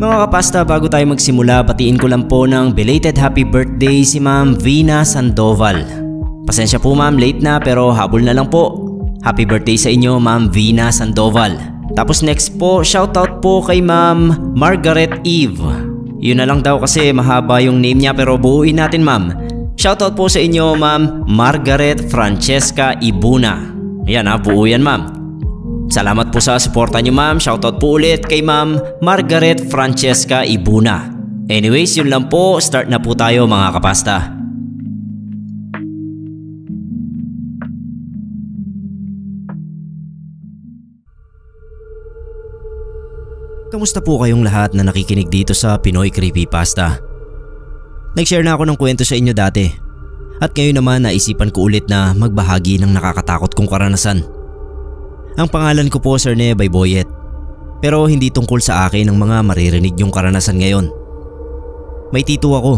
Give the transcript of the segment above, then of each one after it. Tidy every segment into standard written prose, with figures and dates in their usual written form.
Mga kapasta, bago tayo magsimula, batiin ko lang po ng belated happy birthday si Ma'am Vina Sandoval. Pasensya po ma'am, late na pero habol na lang po. Happy birthday sa inyo Ma'am Vina Sandoval. Tapos next po, shoutout po kay Ma'am Margaret Eve. Yun na lang daw kasi mahaba yung name niya pero buuin natin ma'am. Shoutout po sa inyo Ma'am Margaret Francesca Ibuna. Ayan ha, buo yan ma'am. Salamat po sa suporta nyo ma'am. Shoutout po ulit kay Ma'am Margaret Francesca Ibuna. Anyways, yun lang po. Start na po tayo mga kapasta. Kamusta po kayong lahat na nakikinig dito sa Pinoy Creepypasta? Nag-share na ako ng kwento sa inyo dati. At ngayon naman naisipan ko ulit na magbahagi ng nakakatakot kong karanasan. Ang pangalan ko po Sir Nebay Boyet. Pero hindi tungkol sa akin ang mga maririnig yung karanasan ngayon. May tito ako.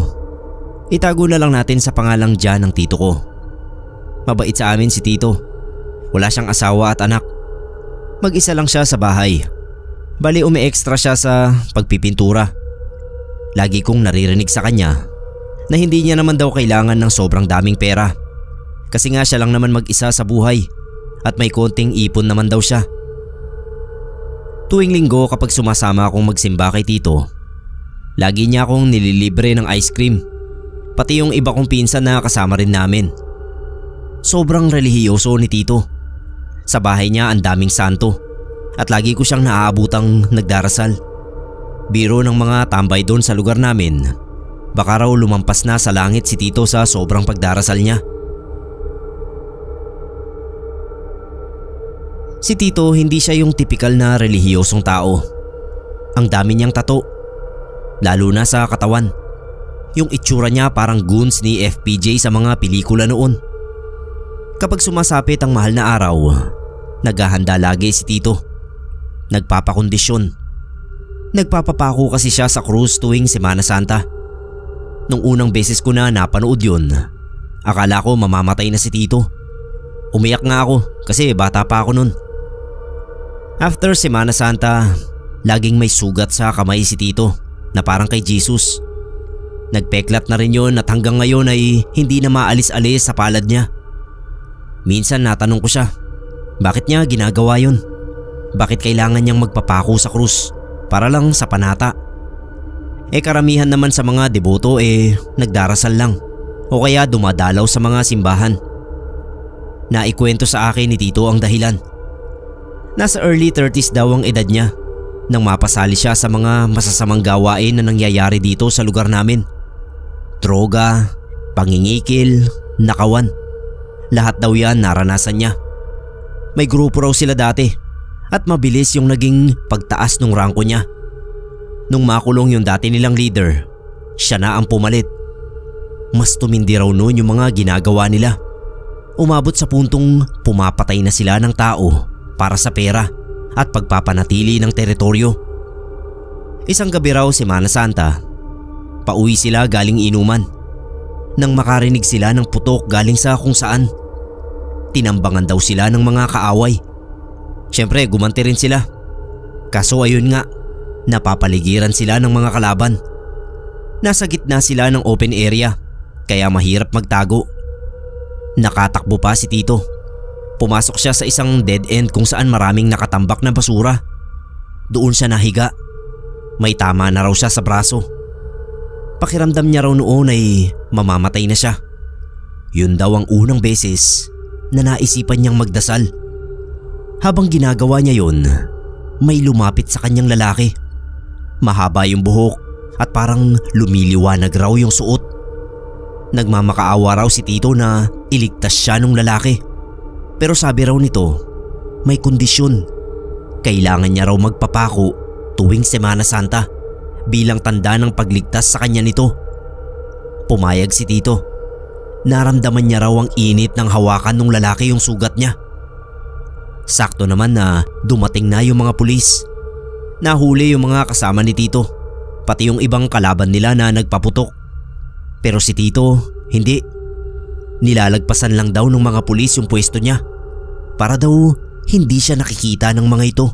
Itago na lang natin sa pangalang Jan ng tito ko. Mabait sa amin si tito. Wala siyang asawa at anak. Mag-isa lang siya sa bahay. Bali umi-extra siya sa pagpipintura. Lagi kong naririnig sa kanya na hindi niya naman daw kailangan ng sobrang daming pera. Kasi nga siya lang naman mag-isa sa buhay. At may konting ipon naman daw siya. Tuwing linggo kapag sumasama akong magsimba kay tito, lagi niya akong nililibre ng ice cream. Pati yung iba kong pinsan na kasama rin namin. Sobrang relihiyoso ni tito. Sa bahay niya ang daming santo. At lagi ko siyang naaabutang nagdarasal. Biro ng mga tambay doon sa lugar namin, baka raw lumampas na sa langit si tito sa sobrang pagdarasal niya. Si tito hindi siya yung tipikal na relihiyosong tao. Ang dami niyang tato, lalo na sa katawan. Yung itsura niya parang goons ni FPJ sa mga pelikula noon. Kapag sumasapit ang mahal na araw, naghahanda lagi si tito. Nagpapakondisyon. Nagpapapako kasi siya sa krus tuwing Semana Santa. Nung unang beses ko na napanood yun, akala ko mamamatay na si tito. Umiyak nga ako kasi bata pa ako nun. After Semana Santa, laging may sugat sa kamay si tito na parang kay Jesus. Nagpeklat na rin yun at hanggang ngayon ay hindi na maalis-alis sa palad niya. Minsan natanong ko siya, bakit niya ginagawa yun? Bakit kailangan niyang magpapako sa krus para lang sa panata? Karamihan naman sa mga deboto nagdarasal lang o kaya dumadalaw sa mga simbahan. Naikwento sa akin ni tito ang dahilan. Nasa early 30s daw ang edad niya nang mapasali siya sa mga masasamang gawain na nangyayari dito sa lugar namin. Droga, pangingikil, nakawan. Lahat daw yan naranasan niya. May grupo raw sila dati at mabilis yung naging pagtaas ng rangko niya. Nung makulong yung dati nilang leader, siya na ang pumalit. Mas tumindi raw noon yung mga ginagawa nila. Umabot sa puntong pumapatay na sila ng tao para sa pera at pagpapanatili ng teritoryo. Isang gabi raw Semana Santa, pauwi sila galing inuman. Nang makarinig sila ng putok galing sa kung saan, tinambangan daw sila ng mga kaaway. Siyempre gumanti rin sila. Kaso ayun nga, napapaligiran sila ng mga kalaban. Nasa gitna sila ng open area, kaya mahirap magtago. Nakatakbo pa si tito. Pumasok siya sa isang dead end kung saan maraming nakatambak na basura. Doon siya nahiga. May tama na raw siya sa braso. Pakiramdam niya raw noon ay mamamatay na siya. Yun daw ang unang beses na naisipan niyang magdasal. Habang ginagawa niya yun, may lumapit sa kanyang lalaki. Mahaba yung buhok at parang lumiliwanag raw yung suot. Nagmamakaawa raw si tito na iligtas siya ng lalaki. Pero sabi raw nito, may kondisyon. Kailangan niya raw magpapako tuwing Semana Santa bilang tanda ng pagligtas sa kanya nito. Pumayag si tito. Naramdaman niya raw ang init ng hawakan ng lalaki yung sugat niya. Sakto naman na dumating na yung mga pulis. Nahuli yung mga kasama ni tito, pati yung ibang kalaban nila na nagpaputok. Pero si tito, hindi. Nilalagpasan lang daw ng mga pulis yung pwesto niya para daw hindi siya nakikita ng mga ito.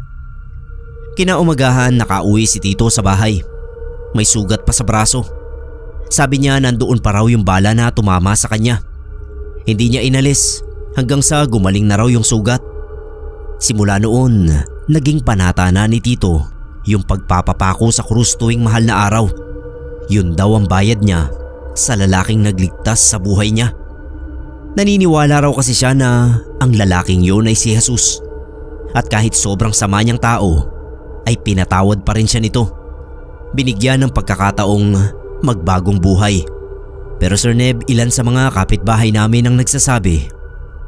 Kinaumagahan nakauwi si tito sa bahay may sugat pa sa braso. Sabi niya nandoon pa raw yung bala na tumama sa kanya. Hindi niya inalis hanggang sa gumaling na raw yung sugat. Simula noon, naging panata na ni Tito yung pagpapapako sa krus tuwing mahal na araw. Yun daw ang bayad niya sa lalaking nagligtas sa buhay niya. Naniniwala raw kasi siya na ang lalaking yun ay si Jesus. At kahit sobrang sama niyang tao, ay pinatawad pa rin siya nito. Binigyan ng pagkakataong magbagong buhay. Pero Sir Neb, ilan sa mga kapitbahay namin ang nagsasabi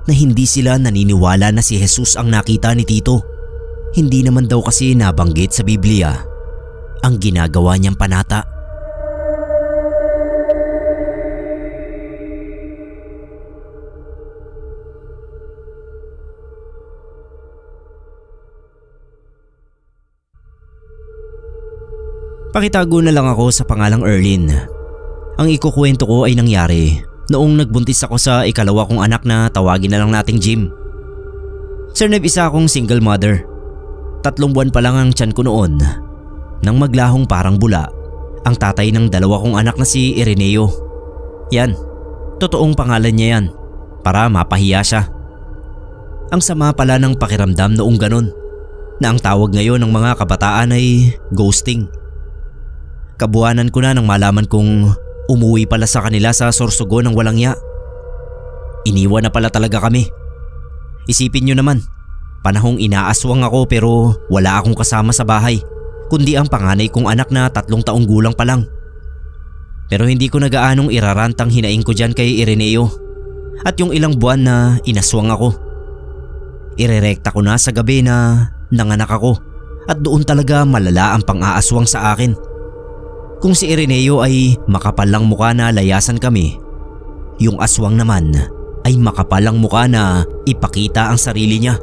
na hindi sila naniniwala na si Jesus ang nakita ni Tito. Hindi naman daw kasi nabanggit sa Biblia ang ginagawa niyang panata. Pakitago na lang ako sa pangalang Erlyn. Ang ikukwento ko ay nangyari noong nagbuntis ako sa ikalawa kong anak na tawagin na lang nating Jim. Sir Neb, isa akong single mother. 3 buwan pa lang ang tiyan ko noon nang maglahong parang bula ang tatay ng 2 kong anak na si Ireneo. Yan, totoong pangalan niya yan para mapahiya siya. Ang sama pala ng pakiramdam noong ganon na ang tawag ngayon ng mga kabataan ay ghosting. Kabuanan ko na nang malaman kong umuwi pala sa kanila sa Sorsogon ng walang ya. Iniwan na pala talaga kami. Isipin nyo naman, panahong inaaswang ako pero wala akong kasama sa bahay, kundi ang panganay kong anak na 3 taong gulang pa lang. Pero hindi ko nagaanong irarantang hinaing ko dyan kay Ireneo at yung ilang buwan na inaswang ako. Irerekta ko na sa gabi na nanganak ako at doon talaga malala ang pang-aaswang sa akin. Kung si Ireneo ay makapal lang mukha na layasan kami, yung aswang naman ay makapal lang mukha na ipakita ang sarili niya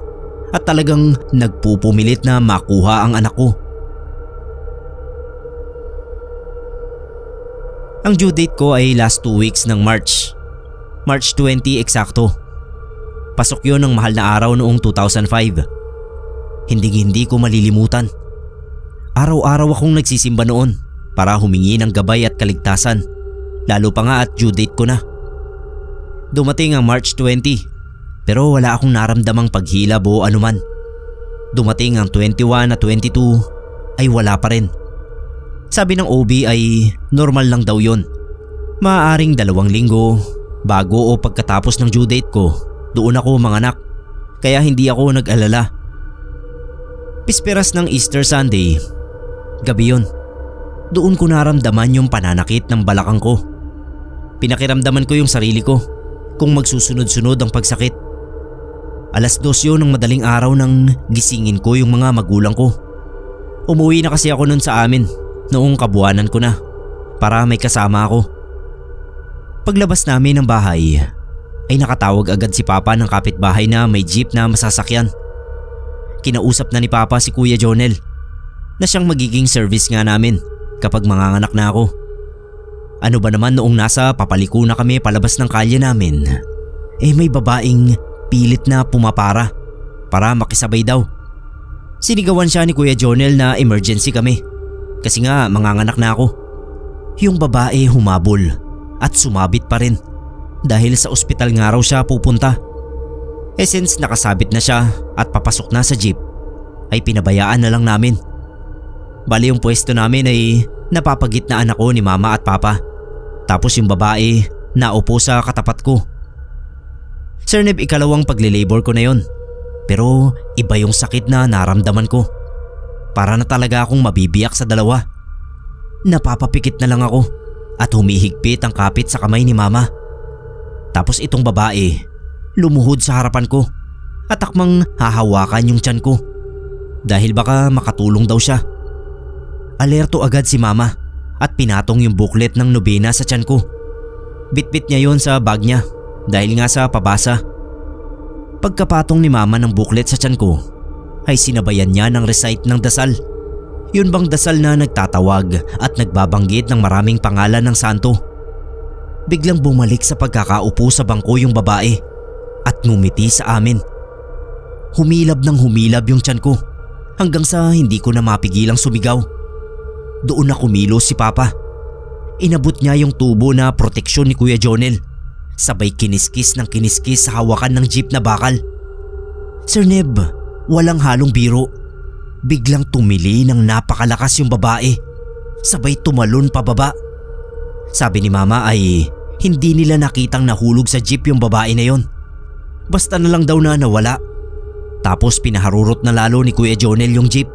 at talagang nagpupumilit na makuha ang anak ko. Ang due date ko ay last 2 weeks ng March 20 eksakto. Pasok yun ng mahal na araw noong 2005. Hindi ko malilimutan. Araw-araw akong nagsisimba noon para humingi ng gabay at kaligtasan, lalo pa nga at due date ko na. Dumating ang March 20 pero wala akong naramdamang paghilab o anuman. Dumating ang 21 at 22 ay wala pa rin. Sabi ng OB ay normal lang daw yun. Maaaring 2 linggo bago o pagkatapos ng due date ko doon ako manganak, kaya hindi ako nag-alala. Pisperas ng Easter Sunday, gabi yun. Doon ko naramdaman yung pananakit ng balakang ko. Pinakiramdaman ko yung sarili ko kung magsusunod-sunod ang pagsakit. 2:00 yun ng madaling araw nang gisingin ko yung mga magulang ko. Umuwi na kasi ako nun sa amin noong kabuanan ko na para may kasama ako. Paglabas namin ng bahay ay nakatawag agad si Papa ng kapitbahay na may jeep na masasakyan. Kinausap na ni Papa si Kuya Jonel na siyang magiging service nga namin kapag manganganak na ako. Ano ba naman noong nasa papaliko na kami palabas ng kalye namin, may babaeng pilit na pumapara para makisabay daw. Sinigawan siya ni Kuya Jonel na emergency kami kasi nga manganganak na ako. Yung babae humabol at sumabit pa rin dahil sa ospital nga raw siya pupunta. Since nakasabit na siya at papasok na sa jeep, ay pinabayaan na lang namin. Bali yung pwesto namin ay napapagitnaan ako ni Mama at Papa. Tapos yung babae naupo sa katapat ko. Sir Neb, 2nd pagle-labor ko na yon. Pero iba yung sakit na naramdaman ko. Para na talaga akong mabibiyak sa 2. Napapapikit na lang ako at humihigpit ang kapit sa kamay ni Mama. Tapos itong babae lumuhod sa harapan ko at akmang hahawakan yung tiyan ko dahil baka makatulong daw siya. Alerto agad si Mama at pinatong yung booklet ng nobena sa tiyan ko. Bitbit niya yon sa bag niya dahil nga sa pabasa. Pagkapatong ni Mama ng booklet sa tiyan ko ay sinabayan niya ng recite ng dasal. Yun bang dasal na nagtatawag at nagbabanggit ng maraming pangalan ng santo. Biglang bumalik sa pagkakaupo sa bangko yung babae at ngumiti sa amin. Humilab ng humilab yung tiyan ko hanggang sa hindi ko na mapigilang sumigaw. doon na kumilos si Papa. Inabot niya yung tubo na proteksyon ni Kuya Jonel. Sabay kiniskis ng kiniskis sa hawakan ng jeep na bakal. Sir Neb, walang halong biro. Biglang tumili ng napakalakas yung babae. Sabay tumalon pababa. Sabi ni Mama ay hindi nila nakitang nahulog sa jeep yung babae na yon. Basta na lang daw na nawala. Tapos pinaharurot na lalo ni Kuya Jonel yung jeep.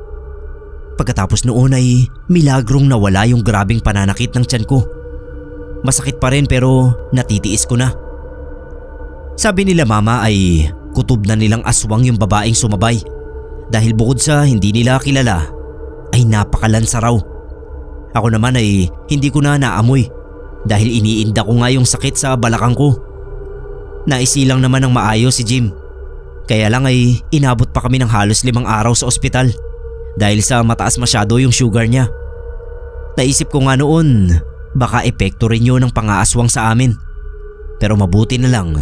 Pagkatapos noon ay milagrong nawala yung grabing pananakit ng tiyan ko. Masakit pa rin pero natitiis ko na. Sabi nila Mama ay kutob na nilang aswang yung babaeng sumabay. Dahil bukod sa hindi nila kilala ay napakalansa raw. Ako naman ay hindi ko na naamoy dahil iniinda ko nga yung sakit sa balakang ko. Naisilang naman ng maayos si Jim. Kaya lang ay inabot pa kami ng halos 5 araw sa ospital dahil sa mataas masyado yung sugar niya. Naisip ko nga noon baka epekto rin yun ng pangaaswang sa amin. Pero mabuti na lang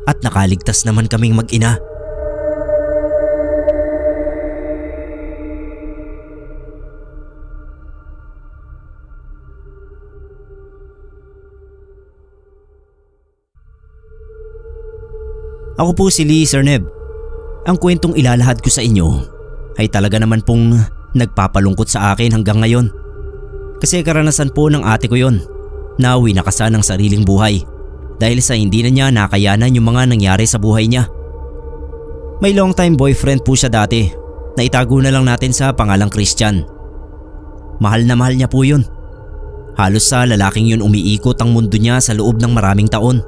at nakaligtas naman kaming mag-ina. Ako po si Lee, Sir Neb. Ang kwentong ilalahad ko sa inyo ay talaga naman pong nagpapalungkot sa akin hanggang ngayon. Kasi karanasan po ng ate ko yon na winakasan ng sariling buhay dahil sa hindi na niya nakayanan yung mga nangyari sa buhay niya. May long time boyfriend po siya dati na itago na lang natin sa pangalang Christian. Mahal na mahal niya po yun. Halos sa lalaking yun umiikot ang mundo niya sa loob ng maraming taon.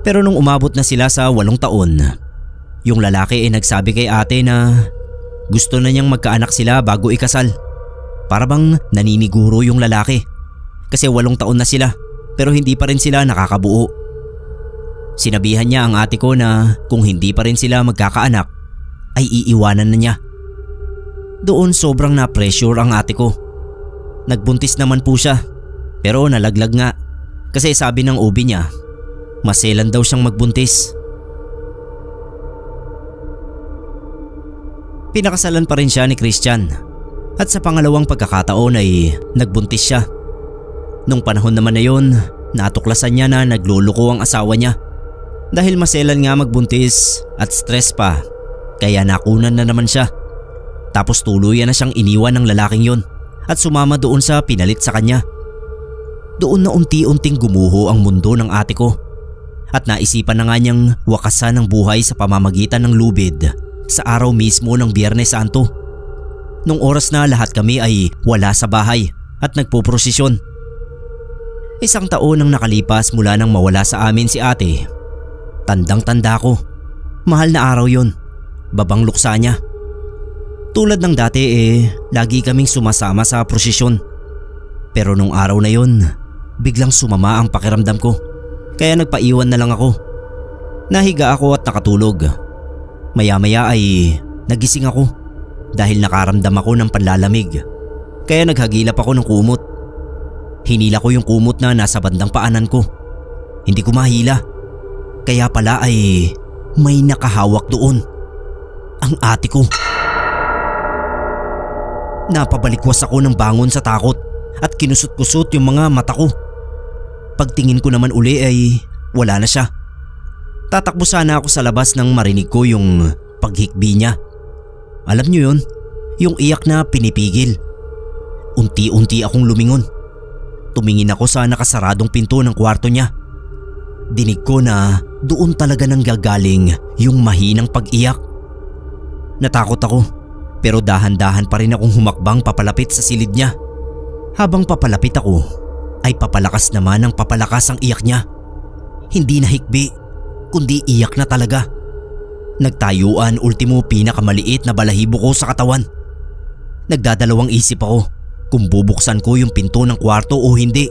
Pero nung umabot na sila sa 8 taon, yung lalaki ay nagsabi kay ate na gusto na niyang magkaanak sila bago ikasal. Para bang naniniguro yung lalaki kasi 8 taon na sila pero hindi pa rin sila nakakabuo. Sinabihan niya ang ate ko na kung hindi pa rin sila magkakaanak ay iiwanan na niya. Doon sobrang na-pressure ang ate ko. Nagbuntis naman po siya pero nalaglag nga kasi sabi ng OB niya maselan daw siyang magbuntis. Pinakasalan pa rin siya ni Christian at sa pangalawang pagkakataon ay nagbuntis siya. Nung panahon naman na yon, natuklasan niya na nagluloko ang asawa niya dahil maselan nga magbuntis at stress pa kaya nakunan na naman siya. Tapos tuluyan na siyang iniwan ng lalaking yon at sumama doon sa pinalit sa kanya. Doon na unti-unting gumuho ang mundo ng ate ko. At naisipan na nga niyang wakasan ang buhay sa pamamagitan ng lubid sa araw mismo ng Biyernes Santo. Nung oras na lahat kami ay wala sa bahay at nagpoprosesyon. 1 taon ang nakalipas mula nang mawala sa amin si ate. Tandang-tanda ko. Mahal na araw yon. Babang luksa niya. Tulad ng dati lagi kaming sumasama sa prosesyon. Pero nung araw na yon, biglang sumama ang pakiramdam ko. Kaya nagpaiwan na lang ako. Nahiga ako at nakatulog. Maya-maya ay nagising ako dahil nakaramdam ako ng panlalamig. Kaya naghagilap ako ng kumot. Hinila ko yung kumot na nasa bandang paanan ko. Hindi ko mahila. Kaya pala ay may nakahawak doon. Ang ate ko. Napabalikwas ako ng bangon sa takot at kinusot-kusot yung mga mata ko. Pagtingin ko naman uli ay wala na siya. Tatakbo sana ako sa labas nang marinig ko yung paghikbi niya. Alam niyo yun? Yung iyak na pinipigil. Unti-unti akong lumingon. Tumingin ako sa nakasaradong pinto ng kwarto niya. Dinig ko na doon talaga nang gagaling yung mahinang pag-iyak. Natakot ako pero dahan-dahan pa rin akong humakbang papalapit sa silid niya. Habang papalapit ako ay papalakas naman ang papalakas ang iyak niya. Hindi na hikbi, kundi iyak na talaga. Nagtayuan ultimo pinakamaliit na balahibo ko sa katawan. Nagdadalawang isip ako kung bubuksan ko yung pinto ng kwarto o hindi.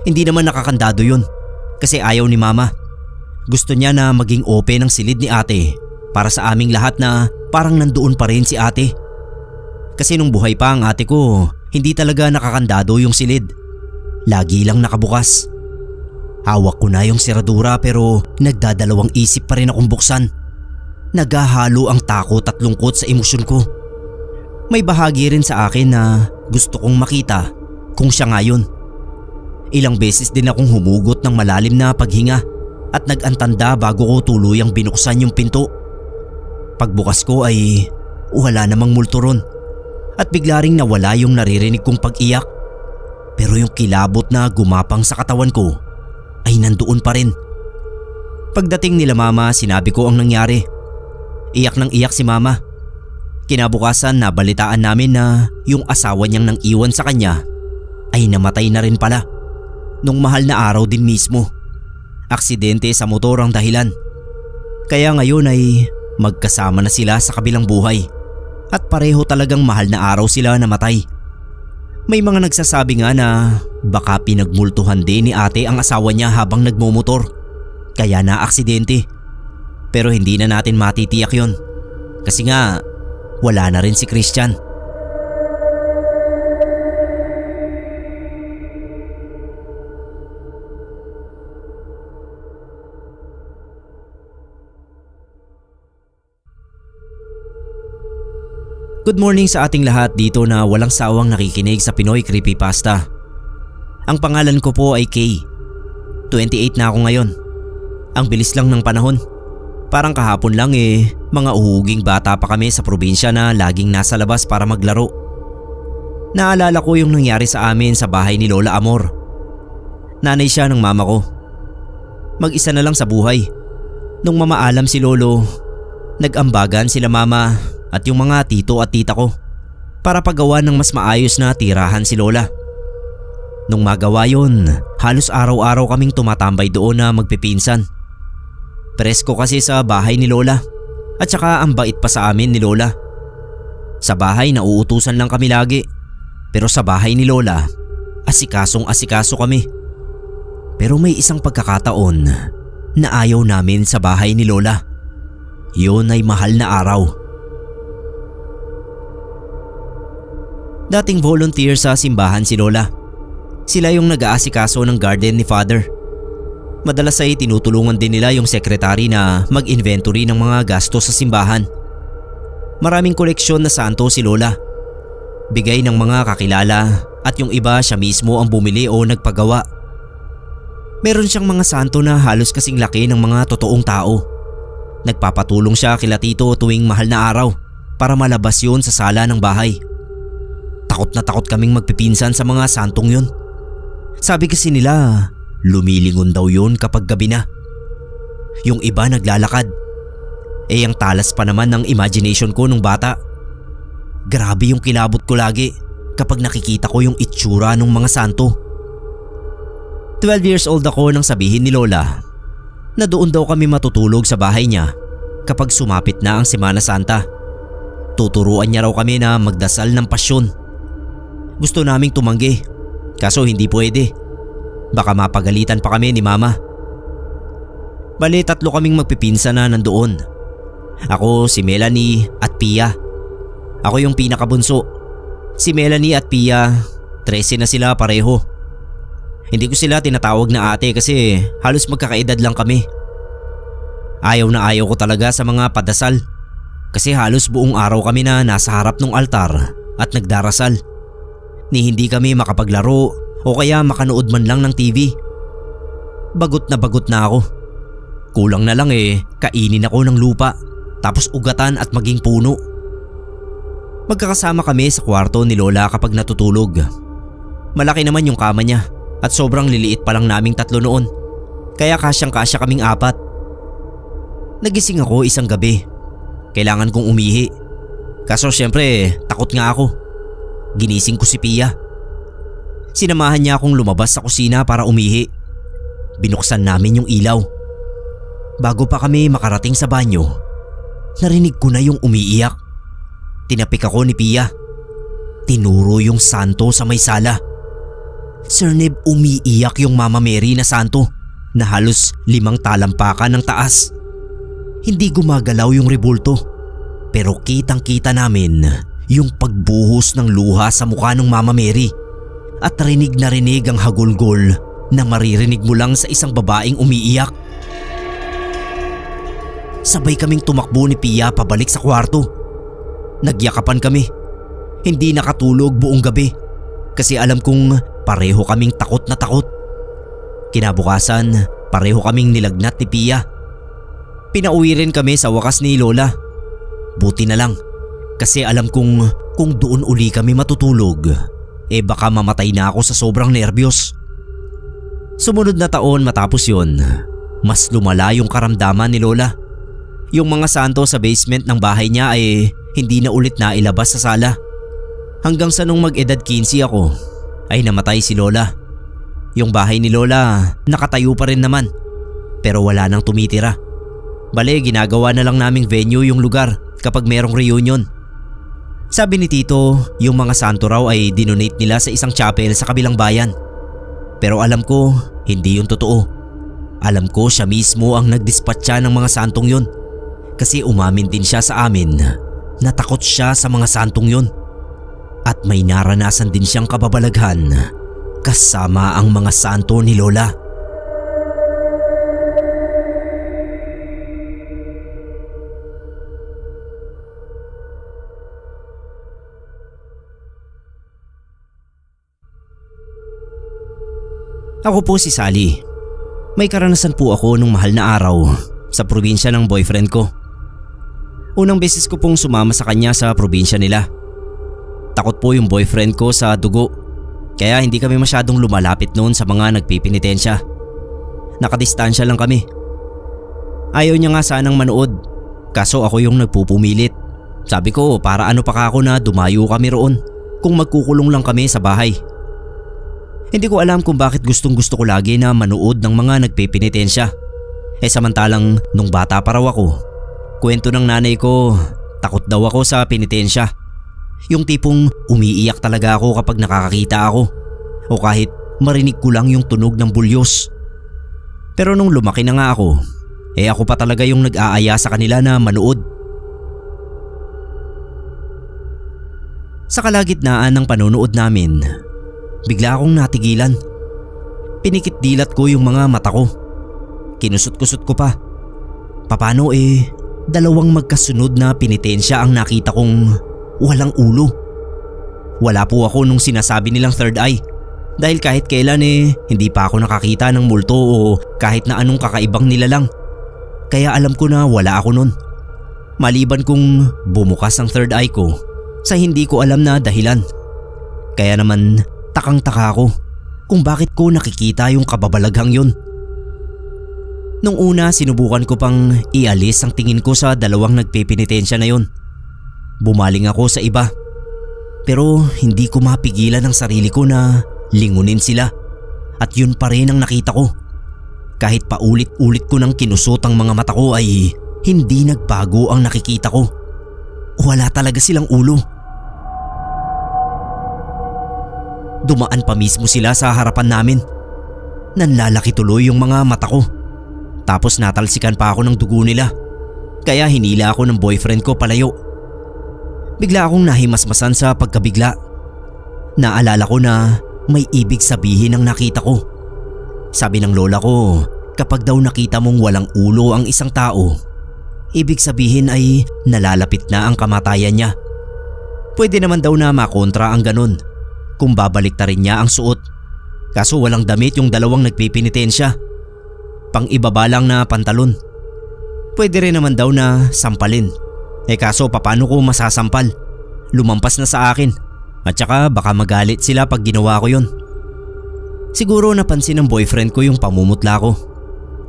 Hindi naman nakakandado yun kasi ayaw ni Mama. Gusto niya na maging open ang silid ni ate para sa aming lahat na parang nandoon pa rin si ate. Kasi nung buhay pa ang ate ko, hindi talaga nakakandado yung silid. Lagi lang nakabukas. Hawak ko na yung seradura pero nagdadalawang isip pa rin akong buksan. Naghahalo ang takot at lungkot sa emosyon ko. May bahagi rin sa akin na Gusto kong makita kung siya nga yun. Ilang beses din akong humugot ng malalim na paghinga at nag-antanda bago ko tuluyang binuksan yung pinto. Pagbukas ko ay wala namang multo ron at bigla ring nawala yung naririnig kong pag-iyak. Pero yung kilabot na gumapang sa katawan ko ay nandoon pa rin. Pagdating nila mama, sinabi ko ang nangyari. Iyak nang iyak si mama. Kinabukasan nabalitaan namin na yung asawa niyang nang iwan sa kanya ay namatay na rin pala. Nung mahal na araw din mismo. Aksidente sa motor ang dahilan. Kaya ngayon ay magkasama na sila sa kabilang buhay. At pareho talagang mahal na araw sila namatay. May mga nagsasabi nga na baka pinagmultuhan din ni ate ang asawa niya habang nagmumotor. Kaya na aksidente. Pero hindi na natin matitiyak yon. Kasi nga wala na rin si Christian. Good morning sa ating lahat dito na walang sawang nakikinig sa Pinoy Creepypasta. Ang pangalan ko po ay Kay. 28 na ako ngayon. Ang bilis lang ng panahon. Parang kahapon lang mga uhuging bata pa kami sa probinsya na laging nasa labas para maglaro. Naalala ko yung nangyari sa amin sa bahay ni Lola Amor. Nanay siya ng mama ko. Mag-isa na lang sa buhay. Nung mamaalam si Lolo, nag-ambagan sila mama at yung mga tito at tita ko para paggawa ng mas maayos na tirahan si Lola. Nung magawa yun, halos araw-araw kaming tumatambay doon na magpipinsan. Presko kasi sa bahay ni Lola at saka ang bait pa sa amin ni Lola. Sa bahay nauutusan lang kami lagi, pero sa bahay ni Lola, asikasong asikaso kami. Pero may isang pagkakataon na ayaw namin sa bahay ni Lola. Yun ay mahal na araw. Dating volunteer sa simbahan si Lola. Sila yung nag-aasikaso ng garden ni Father. Madalas ay tinutulungan din nila yung sekretary na mag-inventory ng mga gastos sa simbahan. Maraming koleksyon na santo si Lola. Bigay ng mga kakilala at yung iba siya mismo ang bumili o nagpagawa. Meron siyang mga santo na halos kasing laki ng mga totoong tao. Nagpapatulong siya kila tito tuwing mahal na araw para malabas yun sa sala ng bahay. Takot na takot kaming magpipinsan sa mga santong yun. Sabi kasi nila, lumilingon daw yun kapag gabi na. Yung iba naglalakad. Ang talas pa naman ng imagination ko nung bata. Grabe yung kilabot ko lagi kapag nakikita ko yung itsura ng mga santo. 12 years old ako nang sabihin ni Lola na doon daw kami matutulog sa bahay niya kapag sumapit na ang Semana Santa. Tuturuan niya raw kami na magdasal ng pasyon. Gusto naming tumanggi, kaso hindi pwede. Baka mapagalitan pa kami ni mama. Bale, 3 kaming magpipinsan na nandoon. Ako, si Melanie at Pia. Ako yung pinakabunso. Si Melanie at Pia, 13 na sila pareho. Hindi ko sila tinatawag na ate kasi halos magkakaedad lang kami. Ayaw na ayaw ko talaga sa mga padasal kasi halos buong araw kami na nasa harap ng altar at nagdarasal. Ni hindi kami makapaglaro o kaya makanood man lang ng TV. Bagot na ako. Kulang na lang kainin ako ng lupa tapos ugatan at maging puno. Magkakasama kami sa kwarto ni Lola kapag natutulog. Malaki naman yung kama niya at sobrang liliit pa lang naming 3 noon. Kaya kasyang-kasya kaming 4. Nagising ako isang gabi. Kailangan kong umihi. Kaso syempre takot nga ako. Ginising ko si Pia. Sinamahan niya akong lumabas sa kusina para umihi. Binuksan namin yung ilaw. Bago pa kami makarating sa banyo, narinig ko na yung umiiyak. Tinapik ako ni Pia. Tinuro yung santo sa may sala. Sir Neb, umiiyak yung Mama Mary na santo na halos 5 talampakan ng taas. Hindi gumagalaw yung rebulto, pero kitang-kita namin yung pagbuhos ng luha sa mukha ng Mama Mary at rinig na rinig ang hagulgol na maririnig mo lang sa isang babaeng umiiyak. Sabay kaming tumakbo ni Pia pabalik sa kwarto. Nagyakapan kami. Hindi nakatulog buong gabi. kasi alam kong pareho kaming takot na takot. Kinabukasan, pareho kaming nilagnat ni Pia. Pinauwi rin kami sa wakas ni Lola. Buti na lang kasi alam kong kung doon uli kami matutulog, baka mamatay na ako sa sobrang nerbiyos. Sumunod na taon matapos yon, mas lumala yung karamdaman ni Lola. Yung mga santo sa basement ng bahay niya ay hindi na ulit nailabas sa sala. Hanggang sa nung mag-edad 15 ako ay namatay si Lola. Yung bahay ni Lola nakatayo pa rin naman pero wala nang tumitira. Bale, ginagawa na lang naming venue yung lugar kapag merong reunion. Sabi ni Tito, yung mga santo raw ay dinonate nila sa isang chapel sa kabilang bayan. Pero alam ko, hindi yun totoo. Alam ko siya mismo ang nagdispatcha ng mga santong yun. Kasi umamin din siya sa amin na takot siya sa mga santong yun. At may naranasan din siyang kababalaghan kasama ang mga santo ni Lola. Ako po si Sally. May karanasan po ako nung mahal na araw sa probinsya ng boyfriend ko. Unang beses ko pong sumama sa kanya sa probinsya nila. Takot po yung boyfriend ko sa dugo, kaya hindi kami masyadong lumalapit noon sa mga nagpipinitensya. Nakadistansya lang kami. Ayaw niya nga sanang manood, kaso ako yung nagpupumilit. Sabi ko para ano pa ako na dumayo kami roon kung magkukulong lang kami sa bahay. Hindi ko alam kung bakit gustong gusto ko lagi na manood ng mga nagpipinitensya. Samantalang nung bata pa raw ako, kwento ng nanay ko, takot daw ako sa pinitensya. Yung tipong umiiyak talaga ako kapag nakakakita ako o kahit marinig ko lang yung tunog ng bulyos. Pero nung lumaki na nga ako, ako pa talaga yung nag-aaya sa kanila na manood. Sa kalagitnaan ng panonood namin, bigla akong natigilan. Pinikit dilat ko yung mga mata ko. Kinusot-kusot ko pa. Paano dalawang magkasunod na pinitensya ang nakita kong walang ulo. Wala po ako nung sinasabi nilang third eye. Dahil kahit kailan hindi pa ako nakakita ng multo o kahit na anong kakaibang nilalang. Kaya alam ko na wala ako nun. Maliban kung bumukas ang third eye ko sa hindi ko alam na dahilan. Kaya naman takang-taka ako kung bakit ko nakikita yung kababalaghang yun. Nung una sinubukan ko pang ialis ang tingin ko sa dalawang nagpipinitensya na yun. Bumaling ako sa iba. Pero hindi ko mapigilan ang sarili ko na lingunin sila. At yun pa rin ang nakita ko. Kahit paulit-ulit ko nang kinusot ang mga mata ko ay hindi nagbago ang nakikita ko. Wala talaga silang ulo. Dumaan pa mismo sila sa harapan namin. Nanlalaki tuloy yung mga mata ko. Tapos natalsikan pa ako ng dugo nila. Kaya hinila ako ng boyfriend ko palayo. Bigla akong nahimasmasan sa pagkabigla. Naalala ko na may ibig sabihin ang nakita ko. Sabi ng lola ko, kapag daw nakita mong walang ulo ang isang tao, ibig sabihin ay nalalapit na ang kamatayan niya. Pwede naman daw na makontra ang ganun kung babalik ta rin niya ang suot. Kaso walang damit yung dalawang nagpipinitensya. Pang ibaba lang na pantalon. Pwede rin naman daw na sampalin. Kaso paano ko masasampal? Lumampas na sa akin. At saka baka magalit sila pag ginawa ko yun. Siguro napansin ng boyfriend ko yung pamumutla ko.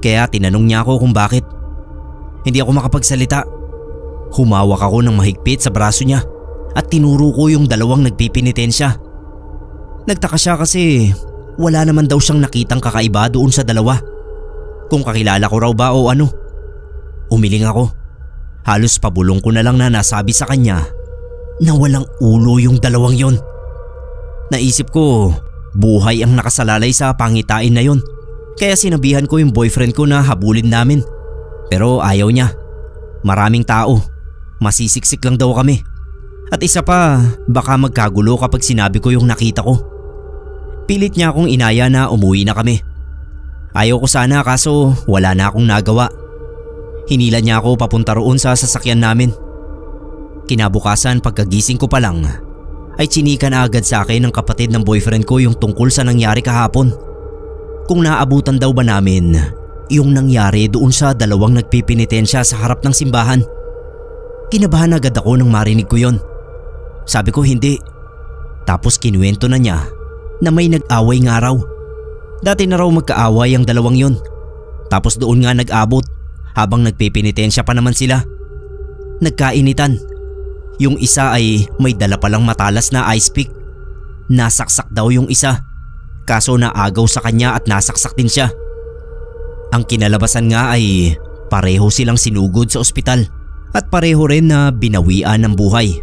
Kaya tinanong niya ako kung bakit. Hindi ako makapagsalita. Humawak ako ng mahigpit sa braso niya at tinuro ko yung dalawang nagpipinitensya. Nagtaka siya kasi wala naman daw siyang nakitang kakaiba doon sa dalawa. Kung kakilala ko raw ba o ano. Umiling ako. Halos pabulong ko na lang na nasabi sa kanya na walang ulo yung dalawang yon. Naisip ko, buhay ang nakasalalay sa pangitain na yon. Kaya sinabihan ko yung boyfriend ko na habulin namin. Pero ayaw niya. Maraming tao. Masisiksik lang daw kami. At isa pa, baka magkagulo kapag sinabi ko yung nakita ko. Pilit niya akong inaya na umuwi na kami. Ayaw ko sana kaso wala na akong nagawa. Hinila niya ako papunta roon sa sasakyan namin. Kinabukasan pagkagising ko pa lang ay chinika na agad sa akin ng kapatid ng boyfriend ko yung tungkol sa nangyari kahapon. Kung naabutan daw ba namin yung nangyari doon sa dalawang nagpipinitensya sa harap ng simbahan. Kinabahan agad ako nang marinig ko yon. Sabi ko hindi. Tapos kinuwento na niya na may nag-away nga raw. Dati na raw magkaaway ang dalawang yon. Tapos doon nga nag-abot habang nagpipinitensya pa naman sila. Nagkainitan. Yung isa ay may dala palang matalas na ice pick. Nasaksak daw yung isa. Kaso naagaw sa kanya at nasaksak din siya. Ang kinalabasan nga ay pareho silang sinugod sa ospital at pareho rin na binawian ng buhay.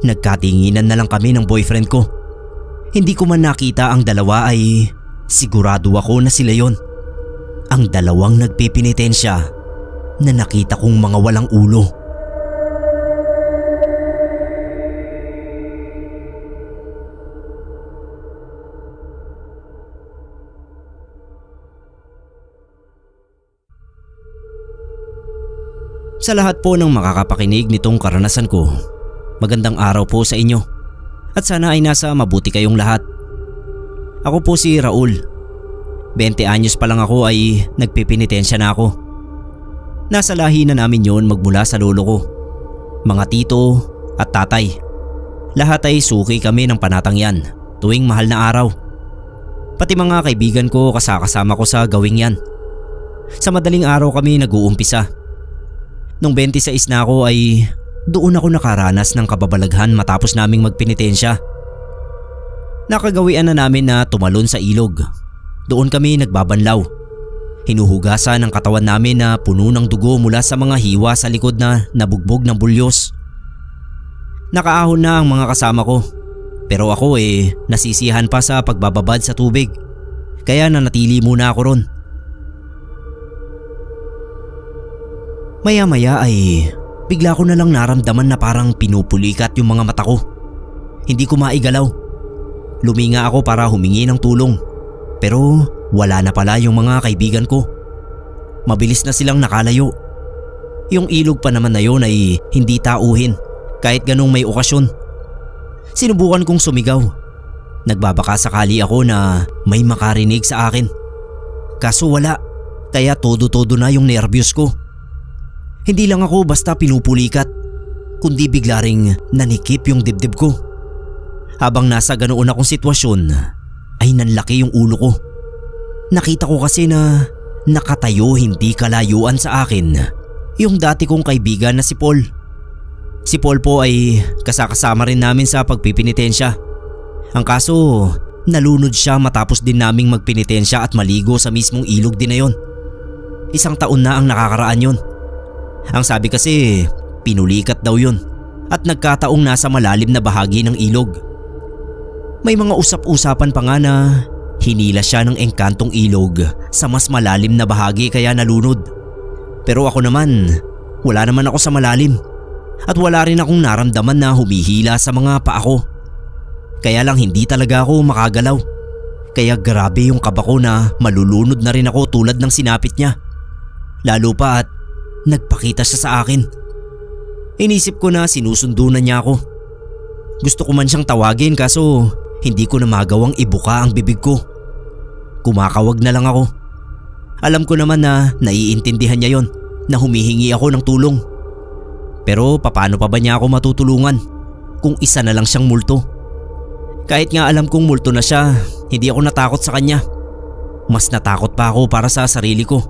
Nagkatinginan na lang kami ng boyfriend ko. Hindi ko man nakita ang dalawa ay sigurado ako na sila yon. Ang dalawang nagpipinitensya na nakita kong mga walang ulo. Sa lahat po ng makakapakinig nitong karanasan ko, magandang araw po sa inyo at sana ay nasa mabuti kayong lahat. Ako po si Raul. 20 anyos pa lang ako ay nagpipinitensya na ako. Nasa lahi na namin yon magmula sa lolo ko, mga tito at tatay. Lahat ay suki kami ng panatang yan tuwing mahal na araw. Pati mga kaibigan ko kasama ko sa gawing yan. Sa madaling araw kami nag-uumpisa. Nung 26 na ako ay doon ako nakaranas ng kababalaghan matapos naming magpinitensya. Nakagawian na namin na tumalon sa ilog. Doon kami nagbabanlaw. Hinuhugasan ang katawan namin na puno ng dugo mula sa mga hiwa sa likod na nabugbog ng bulyos. Nakaahon na ang mga kasama ko. Pero ako nasisiyahan pa sa pagbababad sa tubig. Kaya nanatili muna ako ron. Maya-maya ay bigla ko na lang naramdaman na parang pinupulikat yung mga mata ko. Hindi ko maigalaw. Luminga ako para humingi ng tulong. Pero wala na pala yung mga kaibigan ko. Mabilis na silang nakalayo. Yung ilog pa naman na yun ay hindi tauhin kahit ganung may okasyon. Sinubukan kong sumigaw. Nagbabaka sakali ako na may makarinig sa akin. Kaso wala. Kaya todo-todo na yung nervyos ko. Hindi lang ako basta pinupulikat, kundi bigla ring nanikip yung dibdib ko. Habang nasa ganoon akong sitwasyon, ay nanlaki yung ulo ko. Nakita ko kasi na nakatayo hindi kalayuan sa akin yung dati kong kaibigan na si Paul. Si Paul po ay kasakasama rin namin sa pagpipinitensya. Ang kaso, nalunod siya matapos din naming magpinitensya at maligo sa mismong ilog din na yon. 1 taon na ang nakakaraan yon. Ang sabi kasi, pinulikat daw yun at nagkataong nasa malalim na bahagi ng ilog. May mga usap-usapan pa nga na hinila siya ng engkantong ilog sa mas malalim na bahagi kaya nalunod. Pero ako naman, wala naman ako sa malalim at wala rin akong naramdaman na humihila sa mga paa ko. Kaya lang hindi talaga ako makagalaw. Kaya grabe yung kaba ko na malulunod na rin ako tulad ng sinapit niya. Lalo pa at nagpakita siya sa akin. Inisip ko na sinusundo na niya ako. Gusto ko man siyang tawagin kaso hindi ko na magawang ibuka ang bibig ko. Kumakawag na lang ako. Alam ko naman na naiintindihan niya yon na humihingi ako ng tulong. Pero paano pa ba niya ako matutulungan kung isa na lang siyang multo? Kahit nga alam kong multo na siya, hindi ako natakot sa kanya. Mas natakot pa ako para sa sarili ko.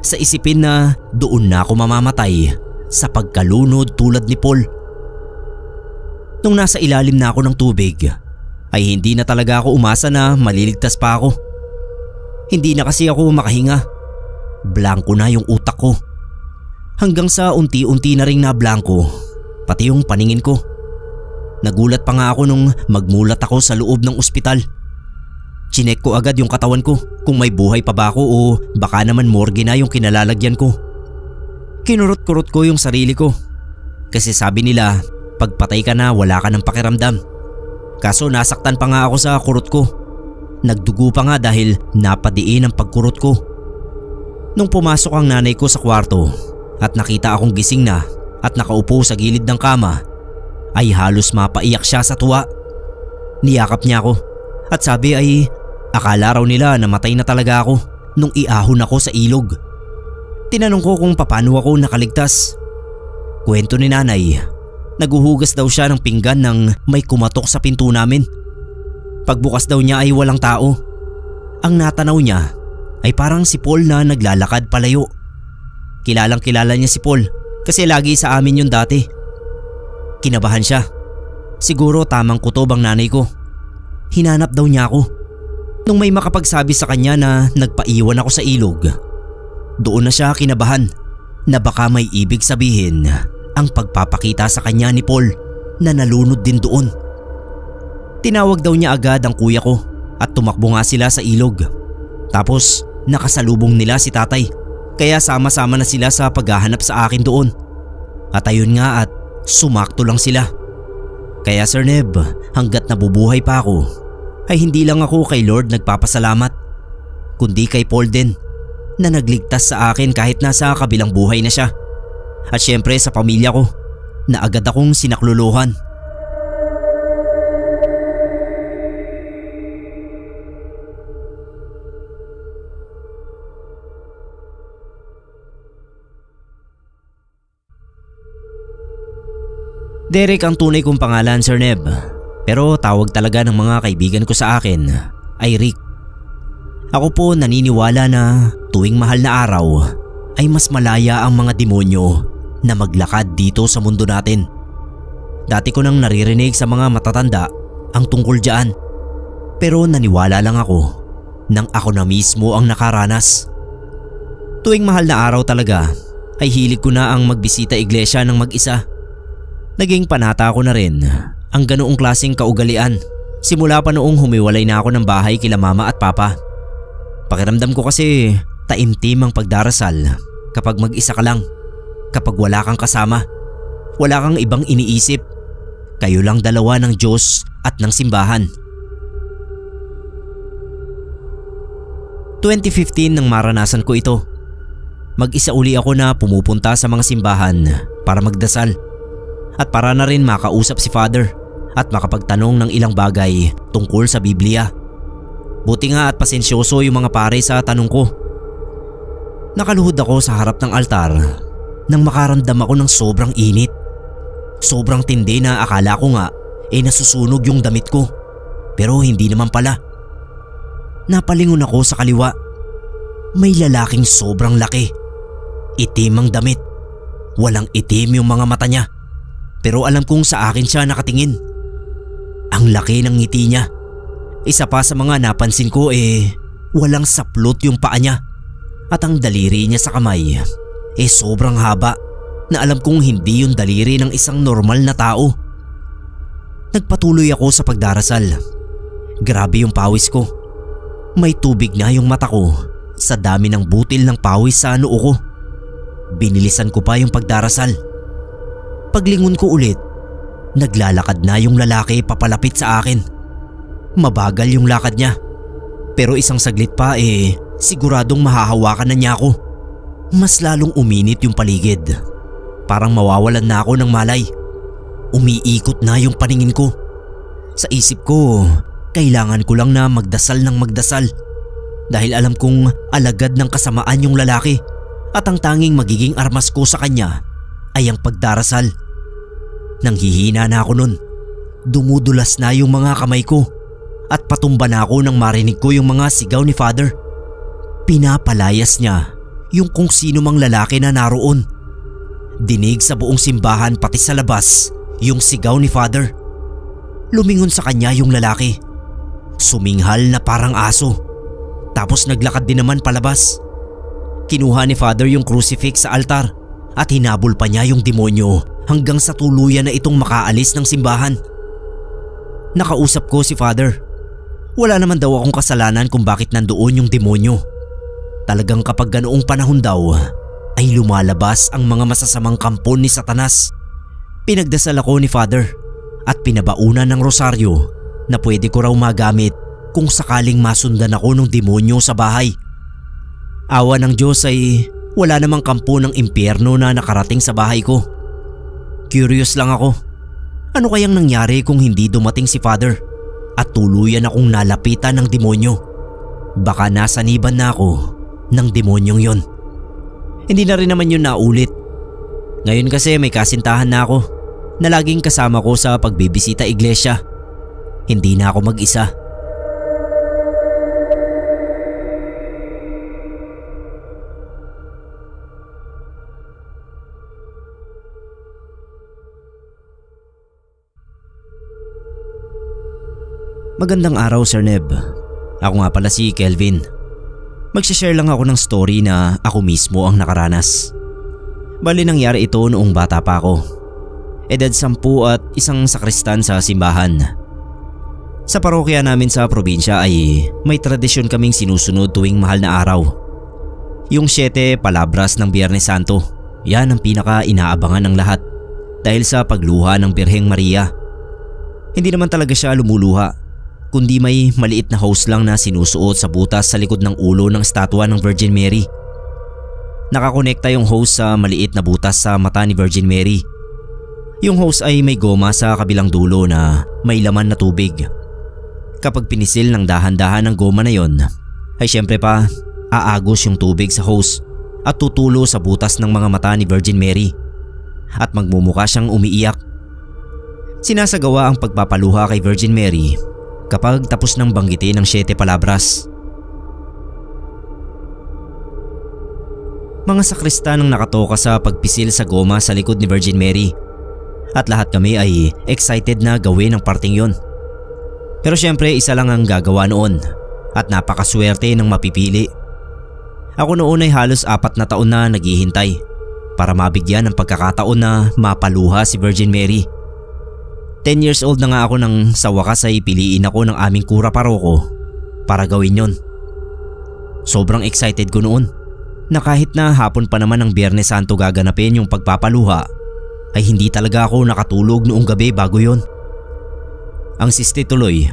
Sa isipin na doon na ako mamamatay sa pagkalunod tulad ni Paul. Nung nasa ilalim na ako ng tubig, ay hindi na talaga ako umasa na maliligtas pa ako. Hindi na kasi ako makahinga. Blanko na yung utak ko. Hanggang sa unti-unti na ring nablanko, pati yung paningin ko. Nagulat pa nga ako nung magmulat ako sa loob ng ospital. Chinek ko agad yung katawan ko kung may buhay pa ba ako o baka naman morgue na yung kinalalagyan ko. Kinurot-kurot ko yung sarili ko. Kasi sabi nila, pagpatay ka na wala ka ng pakiramdam. Kaso nasaktan pa nga ako sa kurot ko. Nagdugo pa nga dahil napadiin ang pagkurot ko. Nung pumasok ang nanay ko sa kwarto at nakita akong gising na at nakaupo sa gilid ng kama, ay halos mapaiyak siya sa tuwa. Niyakap niya ako at sabi ay akala raw nila namatay na talaga ako nung iahon ako sa ilog. Tinanong ko kung paano ako nakaligtas. Kwento ni nanay, naguhugas daw siya ng pinggan nang may kumatok sa pinto namin. Pagbukas daw niya ay walang tao. Ang natanaw niya ay parang si Paul na naglalakad palayo. Kilalang kilala niya si Paul kasi lagi sa amin yun dati. Kinabahan siya. Siguro tamang kutob ang nanay ko. Hinanap daw niya ako. Nung may makapagsabi sa kanya na nagpaiwan ako sa ilog, doon na siya kinabahan na baka may ibig sabihin ang pagpapakita sa kanya ni Paul na nalunod din doon. Tinawag daw niya agad ang kuya ko at tumakbo nga sila sa ilog. Tapos nakasalubong nila si tatay kaya sama-sama na sila sa paghahanap sa akin doon. At ayun nga at sumakto lang sila. Kaya Sir Neb, hanggat nabubuhay pa ako ay hindi lang ako kay Lord nagpapasalamat, kundi kay Paul din na nagligtas sa akin kahit nasa kabilang buhay na siya. At syempre sa pamilya ko na agad akong sinakluluhan. Derek ang tunay kong pangalan, Sir Neb. Pero tawag talaga ng mga kaibigan ko sa akin ay Rick. Ako po naniniwala na tuwing mahal na araw ay mas malaya ang mga demonyo na maglakad dito sa mundo natin. Dati ko nang naririnig sa mga matatanda ang tungkol diyan. Pero naniwala lang ako nang ako na mismo ang nakaranas. Tuwing mahal na araw talaga ay hilig ko na ang magbisita iglesia ng mag-isa. Naging panata ko na rin ang ganoong klaseng kaugalian simula pa noong humiwalay na ako ng bahay kila mama at papa. Pakiramdam ko kasi taimtim ang pagdarasal kapag mag-isa ka lang, kapag wala kang kasama, wala kang ibang iniisip, kayo lang dalawa ng Diyos at ng simbahan. 2015 nang maranasan ko ito. Mag-isa uli ako na pumupunta sa mga simbahan para magdasal. At para na rin makausap si Father at makapagtanong ng ilang bagay tungkol sa Biblia. Buti nga at pasensyoso yung mga pare sa tanong ko. Nakaluhod ako sa harap ng altar nang makaramdam ako ng sobrang init. Sobrang tindi na akala ko nga nasusunog yung damit ko. Pero hindi naman pala. Napalingon ako sa kaliwa. May lalaking sobrang laki. Itim ang damit. Walang itim yung mga mata niya. Pero alam kong sa akin siya nakatingin. Ang laki ng ngiti niya. Isa pa sa mga napansin ko walang saplot yung paa niya. At ang daliri niya sa kamay sobrang haba na alam kong hindi yung daliri ng isang normal na tao. Nagpatuloy ako sa pagdarasal. Grabe yung pawis ko. May tubig na yung mata ko sa dami ng butil ng pawis sa noo ko. Binilisan ko pa yung pagdarasal. Paglingon ko ulit, naglalakad na yung lalaki papalapit sa akin. Mabagal yung lakad niya. Pero isang saglit pa siguradong mahahawakan na niya ako. Mas lalong uminit yung paligid. Parang mawawalan na ako ng malay. Umiikot na yung paningin ko. Sa isip ko, kailangan ko lang na magdasal ng magdasal. Dahil alam kong alagad ng kasamaan yung lalaki. At ang tanging magiging armas ko sa kanya ay ang pagdarasal. Nanghihina na ako nun. Dumudulas na yung mga kamay ko. At patumba na ako nang marinig ko yung mga sigaw ni Father. Pinapalayas niya yung kung sino mang lalaki na naroon. Dinig sa buong simbahan pati sa labas yung sigaw ni Father. Lumingon sa kanya yung lalaki. Suminghal na parang aso. Tapos naglakad din naman palabas. Kinuha ni Father yung crucifix sa altar at hinabol pa niya yung demonyo hanggang sa tuluyan na itong makaalis ng simbahan. Nakausap ko si Father. Wala naman daw akong kasalanan kung bakit nandoon yung demonyo. Talagang kapag ganoong panahon daw ay lumalabas ang mga masasamang kampon ni Satanas. Pinagdasal ako ni Father at pinabaunan ng rosaryo na pwede ko raw magamit kung sakaling masundan ako ng demonyo sa bahay. Awa ng Diyos ay wala namang kampo ng impyerno na nakarating sa bahay ko. Curious lang ako. Ano kayang nangyari kung hindi dumating si Father at tuluyan akong nalapitan ng demonyo. Baka nasaniban na ako ng demonyong yon. Hindi na rin naman yun naulit. Ngayon kasi may kasintahan na ako na laging kasama ko sa pagbibisita iglesia. Hindi na ako mag-isa. Magandang araw, Sir Neb. Ako nga pala si Kelvin. Magsishare lang ako ng story na ako mismo ang nakaranas. Bali nangyari ito noong bata pa ako. Edad 10 at isang sakristan sa simbahan. Sa parokya namin sa probinsya ay may tradisyon kaming sinusunod tuwing mahal na araw. Yung 7 palabras ng Biyernes Santo. Yan ang pinaka inaabangan ng lahat dahil sa pagluha ng Birheng Maria. Hindi naman talaga siya lumuluha, kundi may maliit na hose lang na sinusuot sa butas sa likod ng ulo ng estatwa ng Virgin Mary. Nakakonekta yung hose sa maliit na butas sa mata ni Virgin Mary. Yung hose ay may goma sa kabilang dulo na may laman na tubig. Kapag pinisil ng dahan-dahan ng goma na yon, ay syempre pa aagos yung tubig sa hose at tutulo sa butas ng mga mata ni Virgin Mary at magmumukha siyang umiiyak. Sinasagawa ang pagpapaluha kay Virgin Mary kapag tapos ng banggitin ng 7 palabras. Mga sakristan ang nakatoka sa pagpisil sa goma sa likod ni Virgin Mary at lahat kami ay excited na gawin ang parting yon. Pero syempre isa lang ang gagawa noon at napakaswerte ng mapipili. Ako noon ay halos 4 na taon na naghihintay para mabigyan ng pagkakataon na mapaluha si Virgin Mary. 10 years old na nga ako nang sa wakas ay piliin ako ng aming kura paroko para gawin yon. Sobrang excited ko noon na kahit na hapon pa naman ng Biyernes Santo gaganapin yung pagpapaluha ay hindi talaga ako nakatulog noong gabi bago yon. Ang siste tuloy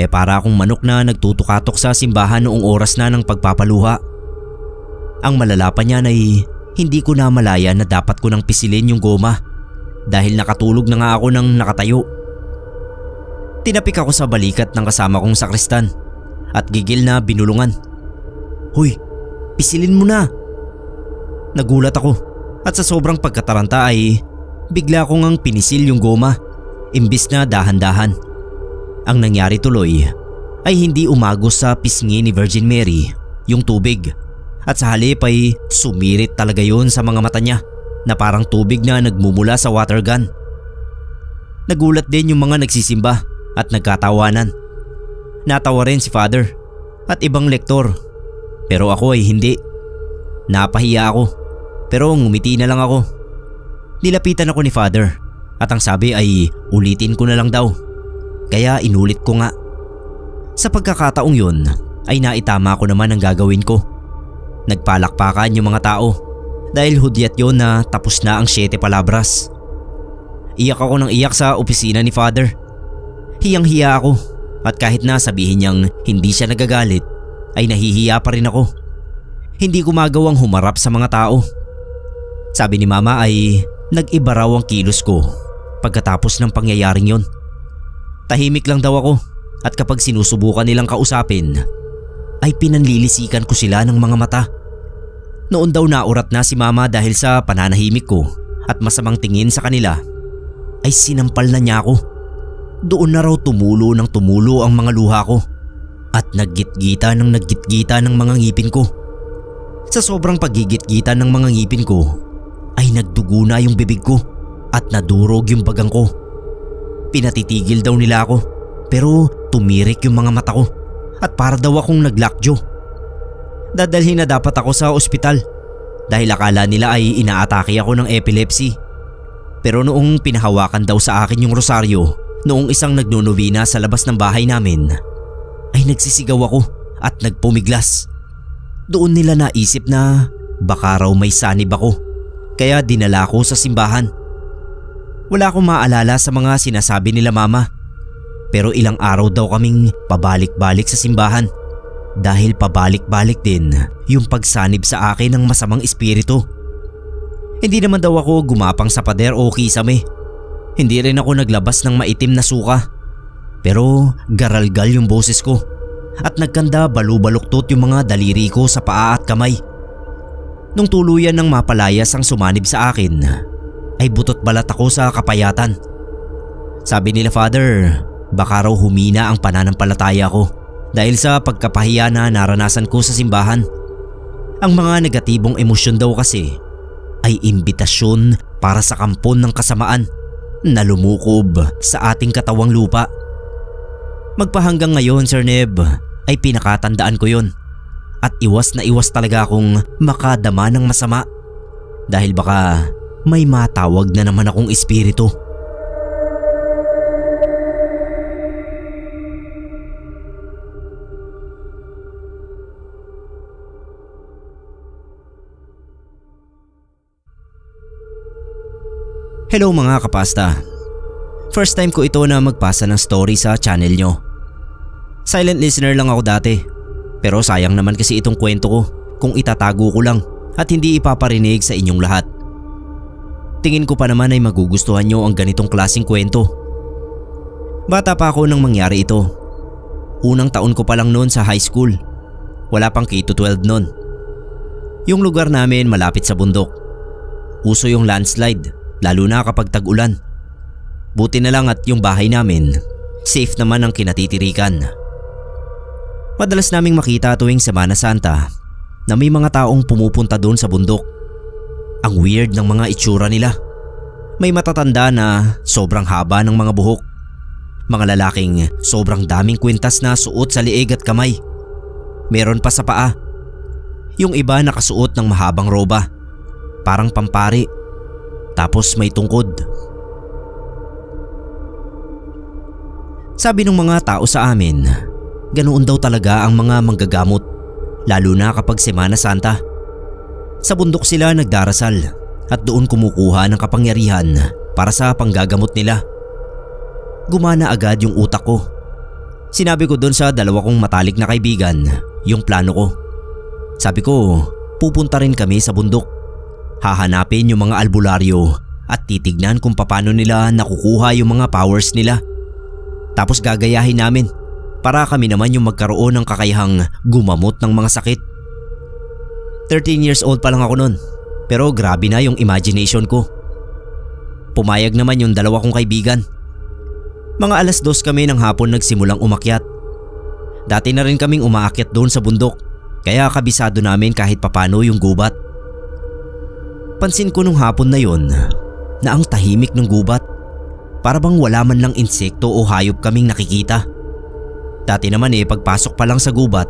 para akong manok na nagtutukatok sa simbahan noong oras na ng pagpapaluha. Ang malala pa niyan ay hindi ko na malaya na dapat ko nang pisilin yung goma dahil nakatulog na nga ako nang nakatayo. Tinapik ako sa balikat ng kasama kong sakristan at gigil na binulungan. "Hoy, pisilin mo na!" Nagulat ako at sa sobrang pagkataranta ay bigla ko ngang pinisil yung goma imbis na dahan-dahan. Ang nangyari tuloy ay hindi umagos sa pisngi ni Virgin Mary yung tubig at sa halip ay sumirit talaga yon sa mga mata niya na parang tubig na nagmumula sa water gun. Nagulat din yung mga nagsisimba at nagkatawanan. Natawa rin si Father at ibang lektor, pero ako ay hindi. Napahiya ako pero ngumiti na lang ako. Nilapitan ako ni Father at ang sabi ay ulitin ko na lang daw. Kaya inulit ko nga. Sa pagkakataong yun ay naitama ko naman ang gagawin ko. Nagpalakpakan yung mga tao dahil hudyat yon na tapos na ang 7 palabras. Iyak ako ng iyak sa opisina ni Father. Hiyang-hiya ako at kahit na sabihin niyang hindi siya nagagalit ay nahihiya pa rin ako. Hindi ko magawang humarap sa mga tao. Sabi ni Mama ay nag-iba raw ang kilos ko pagkatapos ng pangyayaring yon. Tahimik lang daw ako at kapag sinusubukan nilang kausapin ay pinanlilisikan ko sila ng mga mata. Noon daw naurat na si Mama dahil sa pananahimik ko at masamang tingin sa kanila ay sinampal na niya ako. Doon na raw tumulo ng tumulo ang mga luha ko at naggitgita ng mga ngipin ko. Sa sobrang paggigit-gita ng mga ngipin ko ay nagdugo na yung bibig ko at nadurog yung bagang ko. Pinatitigil daw nila ako pero tumirik yung mga mata ko at para daw akong naglockjaw. Dadalhin na dapat ako sa ospital dahil akala nila ay inaatake ako ng epilepsy. Pero noong pinahawakan daw sa akin yung rosaryo noong isang nagnonovena sa labas ng bahay namin ay nagsisigaw ako at nagpumiglas. Doon nila naisip na baka raw may sanib ako kaya dinala ko sa simbahan. Wala akong maalala sa mga sinasabi nila Mama pero ilang araw daw kaming pabalik-balik sa simbahan. Dahil pabalik-balik din yung pagsanib sa akin ng masamang espiritu. Hindi naman daw ako gumapang sa pader o kisame. Hindi rin ako naglabas ng maitim na suka. Pero garalgal yung boses ko at nagkanda balubaluktot yung mga daliri ko sa paa at kamay. Nung tuluyan ng mapalayas ang sumanib sa akin, ay butot balat ako sa kapayatan. Sabi nila Father, baka raw humina ang pananampalataya ko dahil sa pagkapahiya na naranasan ko sa simbahan. Ang mga negatibong emosyon daw kasi ay imbitasyon para sa kampon ng kasamaan na lumukob sa ating katawang lupa. Magpahanggang ngayon, Sir Neb, ay pinakatandaan ko yon. At iwas na iwas talaga akong makadama ng masama dahil baka may matawag na naman akong espiritu. Hello mga kapasta. First time ko ito na magpasa ng story sa channel nyo. Silent listener lang ako dati, pero sayang naman kasi itong kwento ko kung itatago ko lang at hindi ipaparinig sa inyong lahat. Tingin ko pa naman ay magugustuhan nyo ang ganitong klaseng kwento. Bata pa ako nang mangyari ito. Unang taon ko pa lang noon sa high school. Wala pang K-12 noon. Yung lugar namin malapit sa bundok. Uso yung landslide, lalo na kapag tag-ulan. Buti na lang at yung bahay namin, safe naman ang kinatitirikan. Madalas naming makita tuwing Semana Santa na may mga taong pumupunta doon sa bundok. Ang weird ng mga itsura nila. May matatanda na sobrang haba ng mga buhok. Mga lalaking sobrang daming kwintas na suot sa liig at kamay. Meron pa sa paa. Yung iba nakasuot ng mahabang roba, parang pampari. Tapos may tungkod. Sabi ng mga tao sa amin, ganoon daw talaga ang mga manggagamot, lalo na kapag Semana Santa. Sa bundok sila nagdarasal at doon kumukuha ng kapangyarihan para sa panggagamot nila. Gumana agad yung utak ko. Sinabi ko doon sa dalawa kong matalik na kaibigan yung plano ko. Sabi ko, pupunta rin kami sa bundok. Hahanapin yung mga albularyo at titignan kung paano nila nakukuha yung mga powers nila. Tapos gagayahin namin para kami naman yung magkaroon ng kakayahang gumamot ng mga sakit. 13 years old pa lang ako noon, pero grabe na yung imagination ko. Pumayag naman yung dalawa kong kaibigan. Mga 2:00 kami ng hapon nagsimulang umakyat. Dati na rin kaming umaakyat doon sa bundok, kaya kabisado namin kahit papano yung gubat. Pansin ko nung hapon na yon na ang tahimik ng gubat. Para bang wala man lang insekto o hayop kaming nakikita. Dati naman pagpasok pa lang sa gubat,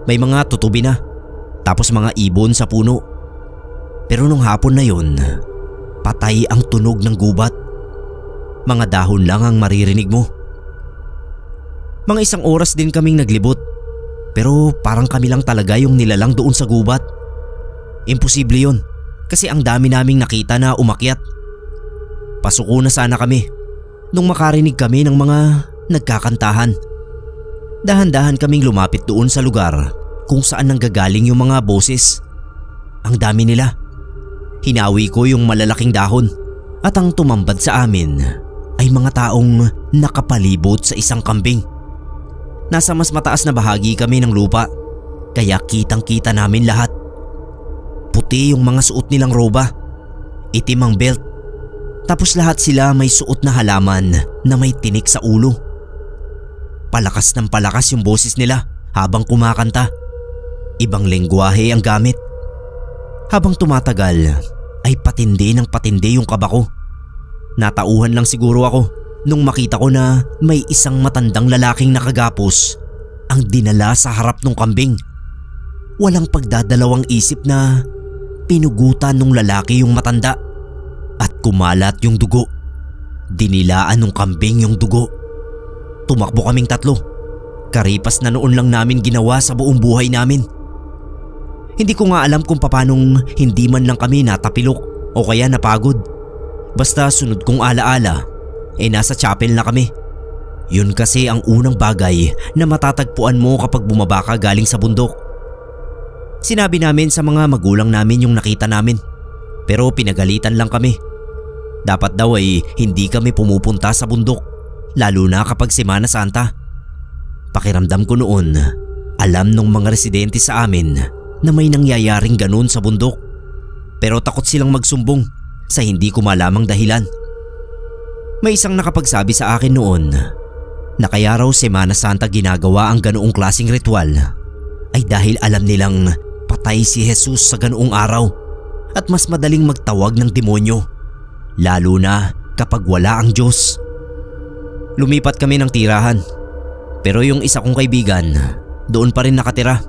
may mga tutubi na, tapos mga ibon sa puno. Pero nung hapon na yon, patay ang tunog ng gubat. Mga dahon lang ang maririnig mo. Mga 1 oras din kaming naglibot, pero parang kami lang talaga yung nilalang doon sa gubat. Imposible yon, kasi ang dami naming nakita na umakyat. Pasuko na sana kami nung makarinig kami ng mga nagkakantahan. Dahan-dahan kaming lumapit doon sa lugar kung saan nanggagaling yung mga boses. Ang dami nila. Hinawi ko yung malalaking dahon at ang tumambad sa amin ay mga taong nakapalibot sa isang kambing. Nasa mas mataas na bahagi kami ng lupa, kaya kitang-kita namin lahat. Puti yung mga suot nilang roba, itim ang belt. Tapos lahat sila may suot na halaman na may tinik sa ulo. Palakas ng palakas yung boses nila habang kumakanta. Ibang lengguwahe ang gamit. Habang tumatagal ay patindi ng patindi yung kaba ko. Natauhan lang siguro ako nung makita ko na may isang matandang lalaking nakagapos ang dinala sa harap ng kambing. Walang pagdadalawang isip na pinugutan ng lalaki yung matanda. At kumalat yung dugo. Dinilaan ng kambing yung dugo. Tumakbo kaming 3. Karipas na noon lang namin ginawa sa buong buhay namin. Hindi ko nga alam kung papanong hindi man lang kami natapilok o kaya napagod. Basta sunod kong alaala, nasa chapel na kami. Yun kasi ang unang bagay na matatagpuan mo kapag bumaba ka galing sa bundok. Sinabi namin sa mga magulang namin yung nakita namin, pero pinagalitan lang kami. Dapat daw ay hindi kami pumupunta sa bundok. lalo na kapag Semana Santa. Pakiramdam ko noon, alam nung mga residente sa amin na may nangyayaring ganun sa bundok. Pero takot silang magsumbong sa hindi ko malamang dahilan. May isang nakapagsabi sa akin noon na kaya raw Semana Santa ginagawa ang ganoong klaseng ritual ay dahil alam nilang patay si Jesus sa ganoong araw at mas madaling magtawag ng demonyo, lalo na kapag wala ang Diyos. Lumipat kami ng tirahan, pero yung isa kong kaibigan doon pa rin nakatira.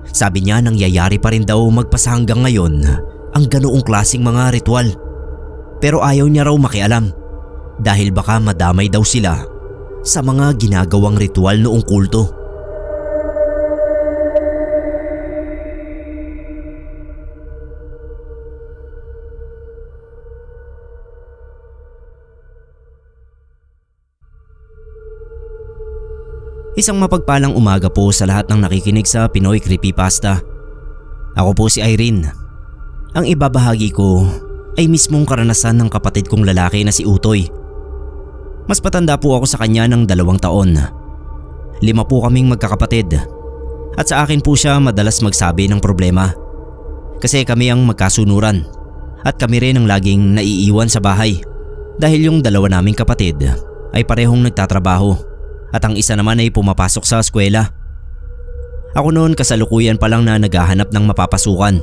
Sabi niya nangyayari pa rin daw magpasa hanggang ngayon ang ganoong klaseng mga ritual, pero ayaw niya raw makialam dahil baka madamay daw sila sa mga ginagawang ritual noong kulto. Isang mapagpalang umaga po sa lahat ng nakikinig sa Pinoy Creepypasta. Ako po si Irene. Ang ibabahagi ko ay mismong karanasan ng kapatid kong lalaki na si Utoy. Mas patanda po ako sa kanya ng 2 taon. 5 po kaming magkakapatid at sa akin po siya madalas magsabi ng problema. Kasi kami ang magkasunuran at kami rin ang laging naiiwan sa bahay dahil yung 2 naming kapatid ay parehong nagtatrabaho at ang isa naman ay pumapasok sa eskwela. Ako noon kasalukuyan pa lang na naghahanap ng mapapasukan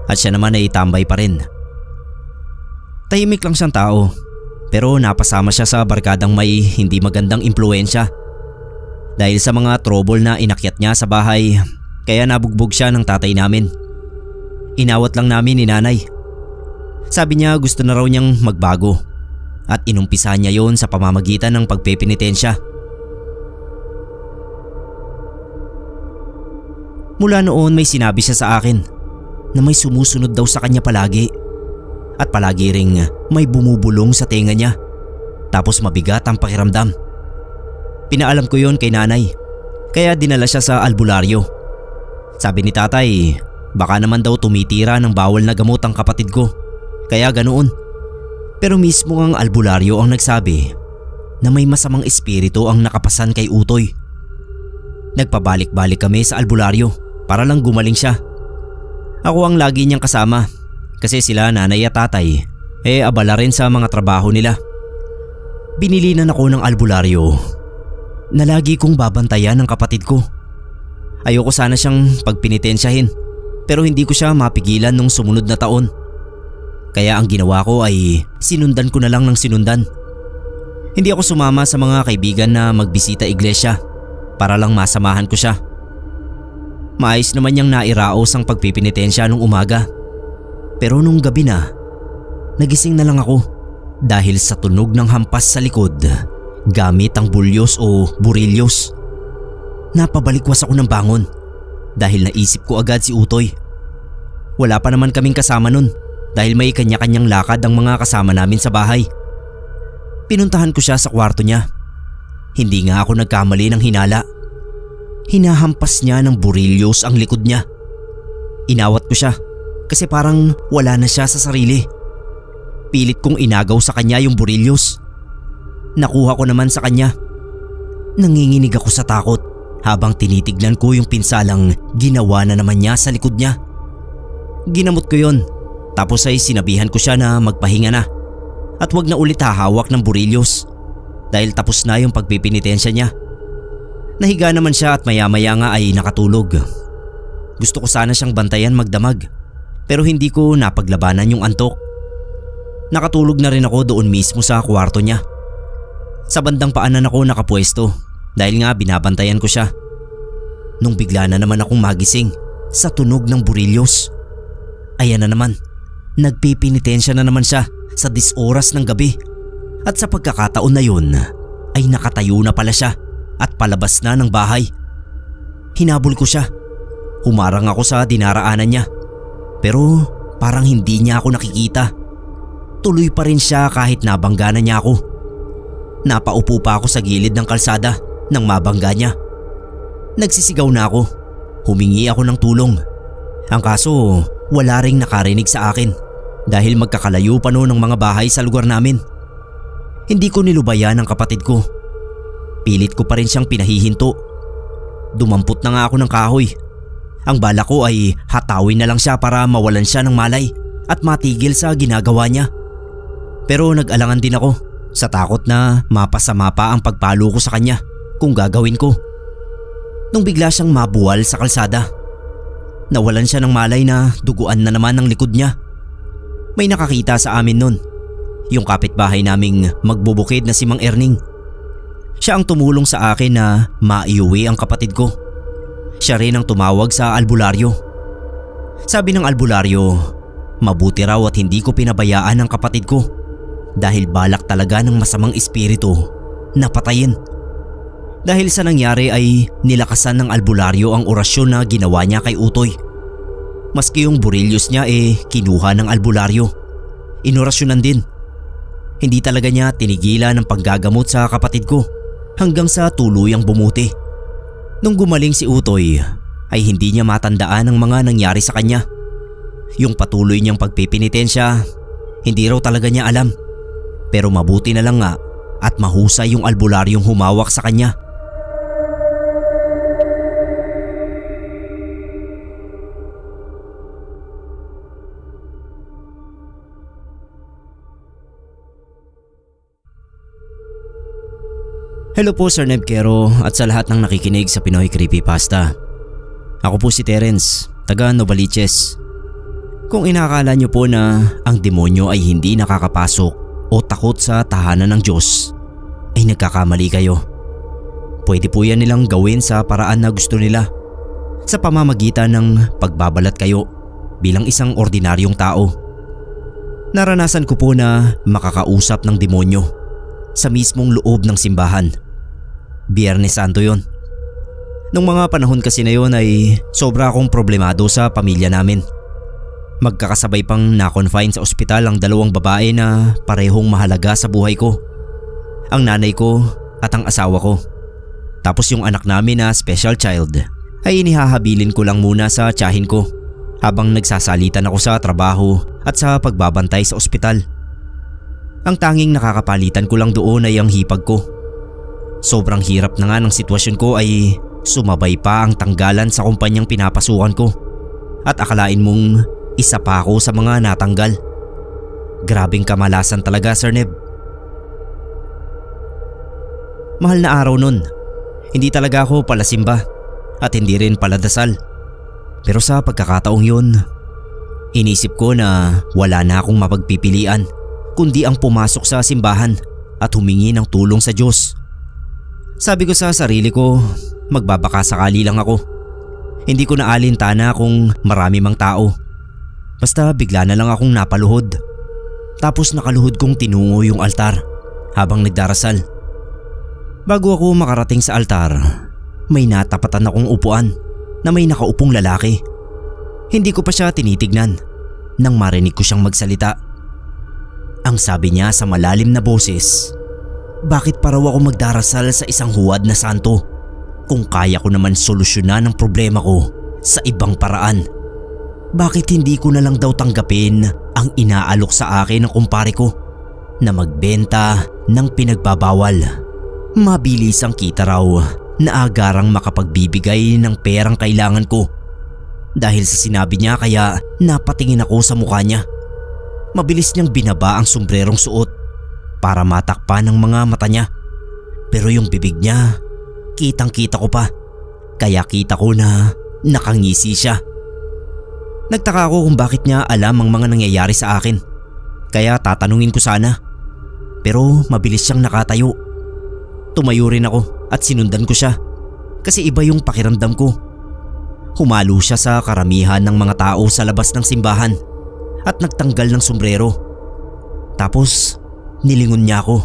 at siya naman ay tambay pa rin. Tahimik lang siyang tao pero napasama siya sa barkadang may hindi magandang impluensya. Dahil sa mga trouble na inakyat niya sa bahay kaya nabugbog siya ng tatay namin. Inawat lang namin ni nanay. Sabi niya gusto na raw niyang magbago at inumpisa niya yon sa pamamagitan ng pagpepenitensya. Mula noon may sinabi siya sa akin na may sumusunod daw sa kanya palagi at palagi ring may bumubulong sa tenga niya tapos mabigat ang pakiramdam. Pinaalam ko yon kay nanay kaya dinala siya sa albularyo. Sabi ni tatay baka naman daw tumitira ng bawal na gamot ang kapatid ko kaya ganoon. Pero mismo ang albularyo ang nagsabi na may masamang espiritu ang nakapasan kay Utoy. Nagpabalik-balik kami sa albularyo para lang gumaling siya. Ako ang lagi niyang kasama kasi sila nanay at tatay abala rin sa mga trabaho nila. Binilinan ako ng albularyo na lagi kong babantayan ng kapatid ko. Ayoko sana siyang pagpinitensyahin pero hindi ko siya mapigilan nung sumunod na taon. Kaya ang ginawa ko ay sinundan ko na lang ng sinundan. Hindi ako sumama sa mga kaibigan na magbisita iglesia para lang masamahan ko siya. Maayos naman niyang nairaos ang pagpipinitensya nung umaga. Pero nung gabi na, nagising na lang ako dahil sa tunog ng hampas sa likod gamit ang bulyos o burilyos. Napabalikwas ako ng bangon dahil naisip ko agad si Utoy. Wala pa naman kaming kasama nun dahil may kanya-kanyang lakad ang mga kasama namin sa bahay. Pinuntahan ko siya sa kwarto niya. Hindi nga ako nagkamali ng hinala. Hinahampas niya ng burilyos ang likod niya. Inawat ko siya kasi parang wala na siya sa sarili. Pilit kong inagaw sa kanya yung burilyos. Nakuha ko naman sa kanya. Nanginginig ako sa takot habang tinitignan ko yung pinsalang ginawa na naman niya sa likod niya. Ginamot ko yon tapos ay sinabihan ko siya na magpahinga na at wag na ulit hahawak ng burilyos dahil tapos na yung pagpipinitensya niya. Nahiga naman siya at maya-maya nga ay nakatulog. Gusto ko sana siyang bantayan magdamag pero hindi ko napaglabanan yung antok. Nakatulog na rin ako doon mismo sa kwarto niya. Sa bandang paanan ako nakapwesto dahil nga binabantayan ko siya. Nung bigla na naman akong magising sa tunog ng burilyos. Ayan na naman, nagpipinitensya na naman siya sa 10 oras ng gabi. At sa pagkakataon na yun ay nakatayo na pala siya at palabas na ng bahay. Hinabol ko siya. Humarang ako sa dinaraanan niya. Pero parang hindi niya ako nakikita. Tuloy pa rin siya kahit nabangga na niya ako. Napaupo pa ako sa gilid ng kalsada nang mabangga niya. Nagsisigaw na ako. Humingi ako ng tulong. Ang kaso wala ring nakarinig sa akin dahil magkakalayo pa noon ng mga bahay sa lugar namin. Hindi ko nilubayan ang kapatid ko. Pilit ko pa rin siyang pinahihinto. Dumampot na nga ako ng kahoy. Ang bala ko ay hatawin na lang siya para mawalan siya ng malay at matigil sa ginagawa niya. Pero nag-alangan din ako sa takot na mapasama pa ang pagpalo ko sa kanya kung gagawin ko. Nung bigla siyang mabuwal sa kalsada, nawalan siya ng malay na duguan na naman ang likod niya. May nakakita sa amin nun, yung kapitbahay naming magbubukid na si Mang Erning. Siya ang tumulong sa akin na maiuwi ang kapatid ko. Siya rin ang tumawag sa albularyo. Sabi ng albularyo, mabuti raw at hindi ko pinabayaan ang kapatid ko dahil balak talaga ng masamang espiritu na patayin. Dahil sa nangyari ay nilakasan ng albularyo ang orasyon na ginawa niya kay Utoy. Maski yung Borelios niya kinuha ng albularyo. Inorasyonan din. Hindi talaga niya tinigilan ang paggagamot sa kapatid ko hanggang sa tuluyang bumuti. Nung gumaling si Utoy ay hindi niya matandaan ang mga nangyari sa kanya. Yung patuloy niyang pagpipinitensya, hindi raw talaga niya alam. Pero mabuti na lang nga at mahusay yung albularyong humawak sa kanya. Hello po Sir Nebkero at sa lahat ng nakikinig sa Pinoy Creepypasta. Ako po si Terence, taga Novaliches. Kung inakala niyo po na ang demonyo ay hindi nakakapasok o takot sa tahanan ng Diyos, ay nagkakamali kayo. Pwede po yan nilang gawin sa paraan na gusto nila, sa pamamagitan ng pagbabalat kayo bilang isang ordinaryong tao. Naranasan ko po na makakausap ng demonyo sa mismong loob ng simbahan. Biyernes Santo yon. Nung mga panahon kasi na yon ay sobra akong problemado sa pamilya namin. Magkakasabay pang na-confine sa ospital ang dalawang babae na parehong mahalaga sa buhay ko. Ang nanay ko at ang asawa ko. Tapos yung anak namin na special child ay inihahabilin ko lang muna sa tiyahin ko habang nagsasalitan ako sa trabaho at sa pagbabantay sa ospital. Ang tanging nakakapalitan ko lang doon ay ang hipag ko. Sobrang hirap na nga ng sitwasyon ko ay sumabay pa ang tanggalan sa kumpanyang pinapasukan ko. At akalain mong isa pa ako sa mga natanggal. Grabing kamalasan talaga Sir Neb. Mahal na araw nun. Hindi talaga ako palasimba at hindi rin paladasal. Pero sa pagkakataong yun, inisip ko na wala na akong mapagpipilian kundi ang pumasok sa simbahan at humingi ng tulong sa Diyos. Sabi ko sa sarili ko, magbabaka sakali lang ako. Hindi ko na alintana kung marami mang tao. Basta bigla na lang akong napaluhod. Tapos nakaluhod kong tinungo yung altar habang nagdarasal. Bago ako makarating sa altar, may natapatan akong upuan na may nakaupong lalaki. Hindi ko pa siya tinitignan nang marinig ko siyang magsalita. Ang sabi niya sa malalim na boses, bakit pa raw ako magdarasal sa isang huwad na santo kung kaya ko naman solusyonan ang problema ko sa ibang paraan? Bakit hindi ko na lang daw tanggapin ang inaalok sa akin ng kumpare ko na magbenta ng pinagbabawal? Mabilis ang kita raw na agarang makapagbibigay ng perang kailangan ko. Dahil sa sinabi niya kaya napatingin ako sa mukha niya. Mabilis niyang binaba ang sombrerong suot para matakpan ang mga mata niya. Pero yung bibig niya, kitang kita ko pa. Kaya kita ko na nakangisi siya. Nagtaka ako kung bakit niya alam ang mga nangyayari sa akin. Kaya tatanungin ko sana. Pero mabilis siyang nakatayo. Tumayo rin ako at sinundan ko siya. Kasi iba yung pakiramdam ko. Humalo siya sa karamihan ng mga tao sa labas ng simbahan at nagtanggal ng sombrero. Tapos nilingon niya ako.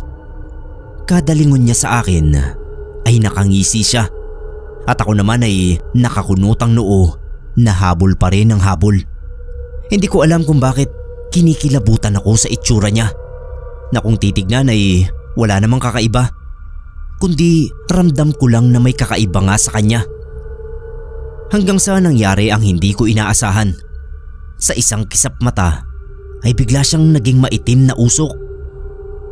Kada lingon niya sa akin ay nakangisi siya. At ako naman ay nakakunutang noo na habol pa rin ang habol. Hindi ko alam kung bakit kinikilabutan ako sa itsura niya. Na kung titignan ay wala namang kakaiba. Kundi ramdam ko lang na may kakaiba nga sa kanya. Hanggang sa nangyari ang hindi ko inaasahan. Sa isang kisap mata ay bigla siyang naging maitim na usok.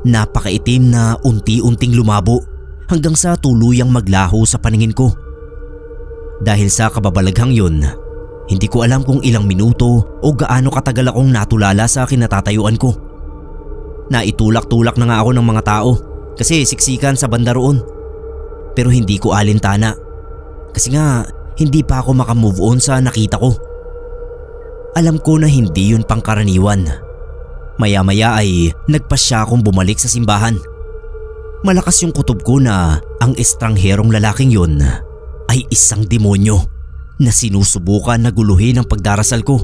napakaitim na unti-unting lumabo hanggang sa tuluyang maglaho sa paningin ko. Dahil sa kababalaghang yun, hindi ko alam kung ilang minuto o gaano katagal akong natulala sa kinatatayuan ko. Naitulak-tulak na nga ako ng mga tao kasi siksikan sa banda roon. Pero hindi ko alintana kasi nga hindi pa ako makamove on sa nakita ko. Alam ko na hindi yun pangkaraniwan. Maya-maya ay nagpasya akong bumalik sa simbahan. Malakas yung kutob ko na ang estrangherong lalaking yun ay isang demonyo na sinusubukan na guluhin ang pagdarasal ko.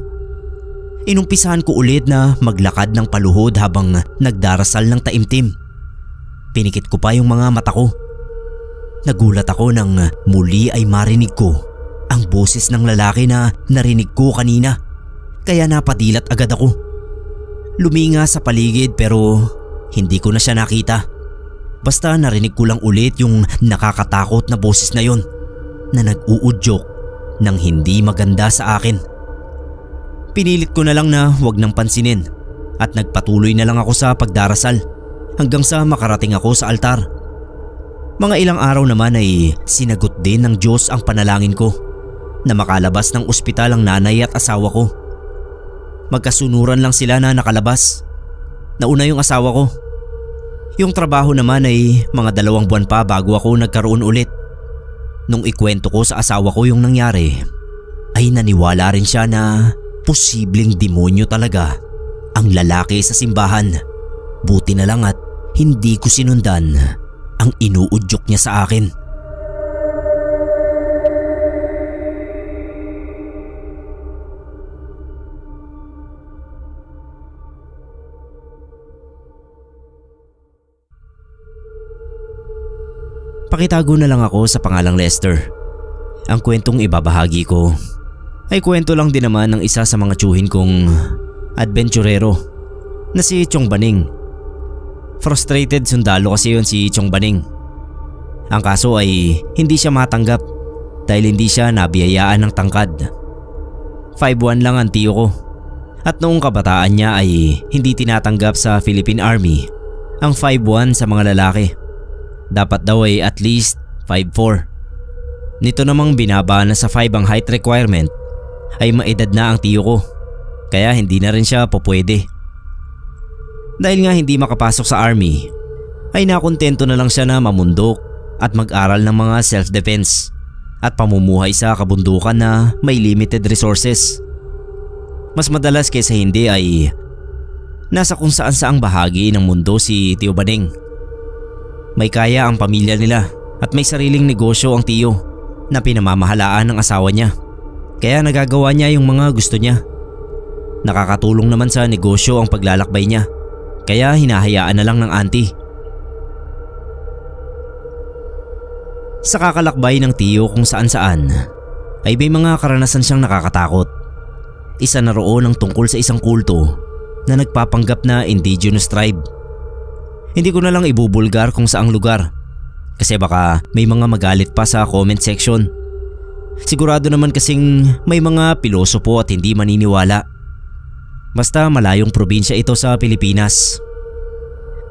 Inumpisahan ko ulit na maglakad ng paluhod habang nagdarasal ng taimtim. Pinikit ko pa yung mga mata ko. Nagulat ako nang muli ay marinig ko ang boses ng lalaki na narinig ko kanina, kaya napadilat agad ako. Luminga sa paligid pero hindi ko na siya nakita. Basta narinig ko lang ulit yung nakakatakot na boses na yon na nag-uudyok ng hindi maganda sa akin. Pinilit ko na lang na huwag nang pansinin at nagpatuloy na lang ako sa pagdarasal hanggang sa makarating ako sa altar. Mga ilang araw naman ay sinagot din ng Diyos ang panalangin ko na makalabas ng ospital ang nanay at asawa ko. Magkasunuran lang sila na nakalabas. Nauna yung asawa ko. Yung trabaho naman ay mga 2 buwan pa bago ako nagkaroon ulit. Nung ikwento ko sa asawa ko yung nangyari, ay naniwala rin siya na posibleng demonyo talaga ang lalaki sa simbahan. Buti na lang at hindi ko sinundan ang inuudyok niya sa akin. Pakitago na lang ako sa pangalang Lester. Ang kwentong ibabahagi ko ay kwento lang din naman ng isa sa mga tiyuhin kong adventurero na si Chong Baning. Frustrated sundalo kasi yun si Chong Baning. Ang kaso ay hindi siya matanggap dahil hindi siya nabiyayaan ng tangkad. 5'1" lang ang tiyo ko at noong kabataan niya ay hindi tinatanggap sa Philippine Army ang 5'1" sa mga lalaki. Dapat daw ay at least 5'4". Nito namang binaba na sa 5 ang height requirement ay maedad na ang tiyo ko, kaya hindi na rin siya popwede. Dahil nga hindi makapasok sa army, ay nakontento na lang siya na mamundok at mag-aral ng mga self-defense at pamumuhay sa kabundukan na may limited resources. Mas madalas kaysa hindi ay nasa kung saan saang bahagi ng mundo si Tio Baning. May kaya ang pamilya nila at may sariling negosyo ang tiyo na pinamamahalaan ng asawa niya, kaya nagagawa niya yung mga gusto niya. Nakakatulong naman sa negosyo ang paglalakbay niya, kaya hinahayaan na lang ng auntie. Sa kakalakbay ng tiyo kung saan-saan ay may mga karanasan siyang nakakatakot. Isa na roon ang tungkol sa isang kulto na nagpapanggap na indigenous tribe. Hindi ko na lang ibubulgar kung saang lugar kasi baka may mga magalit pa sa comment section. Sigurado naman kasing may mga pilosopo at hindi maniniwala. Basta malayong probinsya ito sa Pilipinas.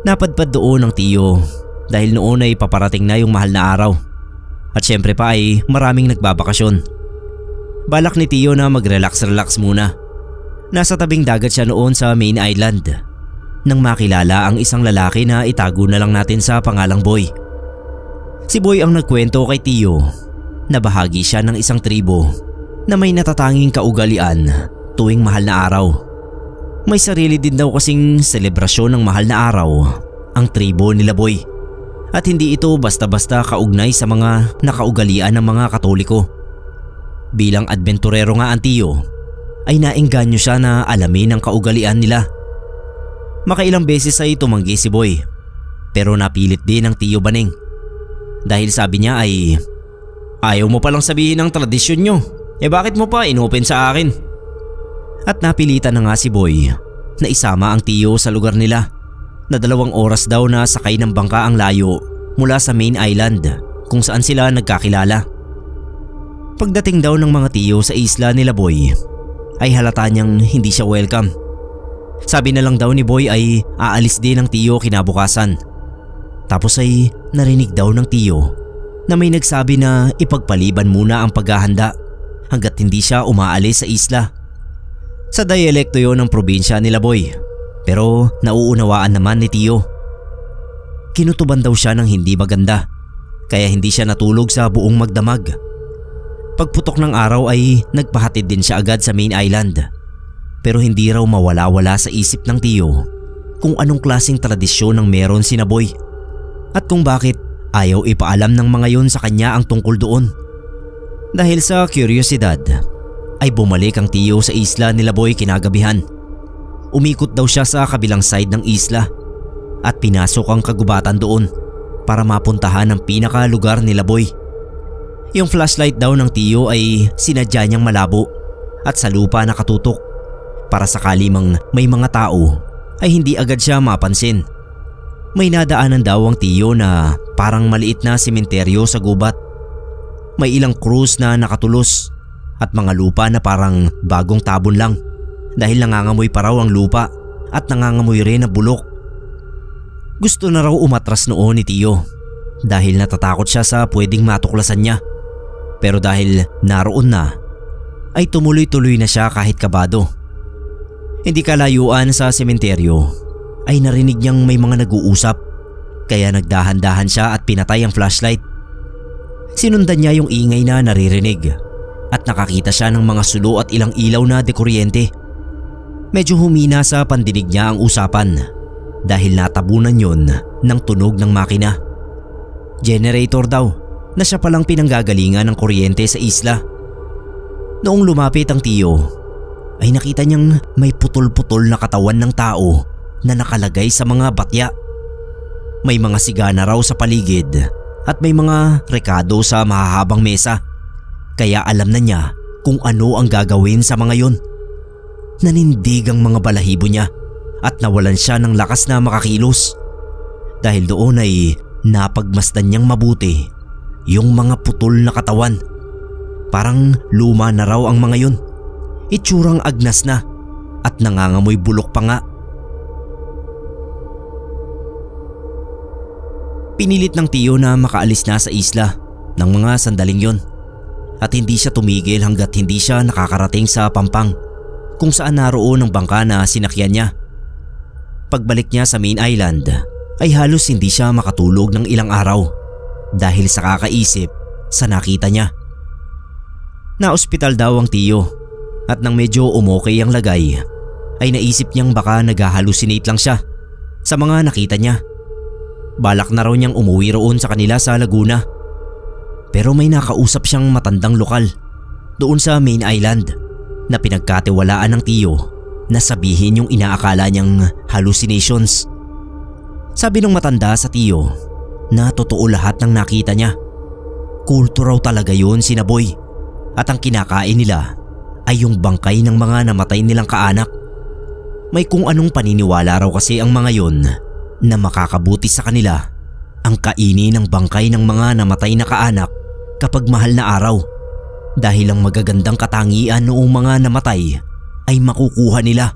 Napadpad doon ang tiyo dahil noon ay paparating na yung mahal na araw. At syempre pa ay maraming nagbabakasyon. Balak ni tiyo na mag-relax muna. Nasa tabing dagat siya noon sa main island nang makilala ang isang lalaki na itago na lang natin sa pangalang Boy. Si Boy ang nagkwento kay tiyo na bahagi siya ng isang tribo na may natatanging kaugalian tuwing mahal na araw. May sarili din daw kasing selebrasyon ng mahal na araw ang tribo nila Boy. At hindi ito basta-basta kaugnay sa mga nakaugalian ng mga Katoliko. Bilang adventurero nga ang tiyo, ay naengganyo siya na alamin ang kaugalian nila. Makailang beses ay tumanggi si Boy, pero napilit din ng Tiyo Baning. Dahil sabi niya ay, ayaw mo palang sabihin ang tradisyon nyo, bakit mo pa inopen sa akin? At napilitan na nga si Boy na isama ang tiyo sa lugar nila na 2 oras daw na sakay ng bangka ang layo mula sa main island kung saan sila nagkakilala. Pagdating daw ng mga tiyo sa isla nila Boy ay halata niyang hindi siya welcome. Sabi na lang daw ni Boy ay aalis din ang tiyo kinabukasan. Tapos ay narinig daw ng tiyo na may nagsabi na ipagpaliban muna ang paghahanda hanggat hindi siya umaalis sa isla. Sa dialekto yon ng probinsya nila Boy, pero nauunawaan naman ni tiyo. Kinutuban daw siya ng hindi maganda kaya hindi siya natulog sa buong magdamag. Pagputok ng araw ay nagpahatid din siya agad sa main island. Pero hindi raw mawala-wala sa isip ng tiyo kung anong klaseng tradisyon ang meron sina Boy at kung bakit ayaw ipaalam ng mga yon sa kanya ang tungkol doon. Dahil sa kuryosidad ay bumalik ang tiyo sa isla nila Boy kinagabihan. Umikot daw siya sa kabilang side ng isla at pinasok ang kagubatan doon para mapuntahan ang pinakalugar nila Boy. Yung flashlight daw ng tiyo ay sinadya niyang malabo at sa lupa nakatutok para sakali mang may mga tao ay hindi agad siya mapansin. May nadaanan daw ang tiyo na parang maliit na sementeryo sa gubat. May ilang krus na nakatulos at mga lupa na parang bagong tabon lang dahil nangangamoy pa raw ang lupa at nangangamoy rin ang bulok. Gusto na raw umatras noon ni tiyo dahil natatakot siya sa pwedeng matuklasan niya. Pero dahil naroon na ay tumuloy-tuloy na siya kahit kabado. Hindi kalayuan sa sementeryo ay narinig niyang may mga nag-uusap kaya nagdahan-dahan siya at pinatay ang flashlight. Sinundan niya yung ingay na naririnig at nakakita siya ng mga sulo at ilang ilaw na dekuryente. Medyo humina sa pandinig niya ang usapan dahil natabunan yon ng tunog ng makina. Generator daw na siya palang pinanggagalingan ng kuryente sa isla. Noong lumapit ang tiyo ay nakita niyang may putol-putol na katawan ng tao na nakalagay sa mga batya. May mga sigana raw sa paligid at may mga rekado sa mahahabang mesa kaya alam na niya kung ano ang gagawin sa mga yon. Nanindig ang mga balahibo niya at nawalan siya ng lakas na makakilos. Dahil doon ay napagmasdan niyang mabuti yung mga putol na katawan. Parang luma na raw ang mga yon. Itsurang agnas na at nangangamoy bulok pa nga. Pinilit ng tiyo na makaalis na sa isla ng mga sandaling yon at hindi siya tumigil hanggat hindi siya nakakarating sa Pampang kung saan naroon ang bangka na sinakyan niya. Pagbalik niya sa main island ay halos hindi siya makatulog ng ilang araw dahil sa kakaisip sa nakita niya. Na-ospital daw ang tiyo at nang medyo umokay ang lagay ay naisip niyang baka nag-hallucinate lang siya sa mga nakita niya. Balak na raw niyang umuwi roon sa kanila sa Laguna. Pero may nakausap siyang matandang lokal doon sa main island na pinagkatiwalaan ng tiyo na sabihin yung inaakala niyang hallucinations. Sabi ng matanda sa tiyo na totoo lahat ng nakita niya. Kulto raw talaga yun sina Boy at ang kinakain nila ay yung bangkay ng mga namatay nilang kaanak. May kung anong paniniwala raw kasi ang mga yon na makakabuti sa kanila ang kainin ng bangkay ng mga namatay na kaanak kapag mahal na araw dahil ang magagandang katangian noong mga namatay ay makukuha nila.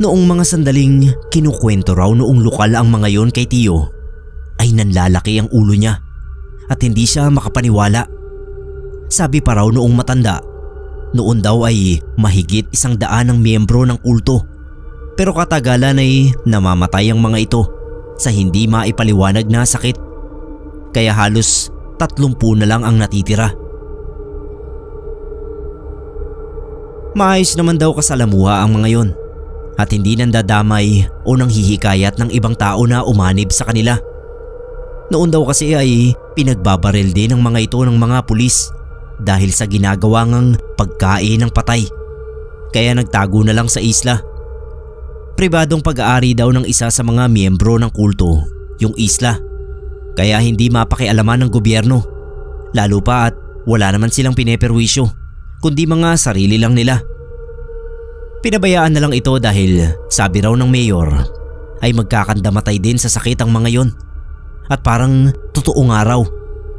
Noong mga sandaling kinukwento raw noong lokal ang mga yon kay tiyo ay nanlalaki ang ulo niya at hindi siya makapaniwala. Sabi pa raw noong matanda, noon daw ay mahigit 100 ang miyembro ng kulto pero katagalan ay namamatay ang mga ito sa hindi maipaliwanag na sakit kaya halos 30 na lang ang natitira. Maayos naman daw kasalamuha ang mga yon at hindi nandadamay o nanghihikayat ng ibang tao na umanib sa kanila. Noon daw kasi ay pinagbabaril din ng mga ito ng mga pulis dahil sa ginagawa ngang pagkain ng patay kaya nagtago na lang sa isla. Pribadong pag-aari daw ng isa sa mga miyembro ng kulto yung isla kaya hindi mapakialaman ng gobyerno, lalo pa at wala naman silang pineperwisyo kundi mga sarili lang nila. Pinabayaan na lang ito dahil sabi raw ng mayor ay magkakandamatay din sa sakit ang mga yon at parang totoo nga raw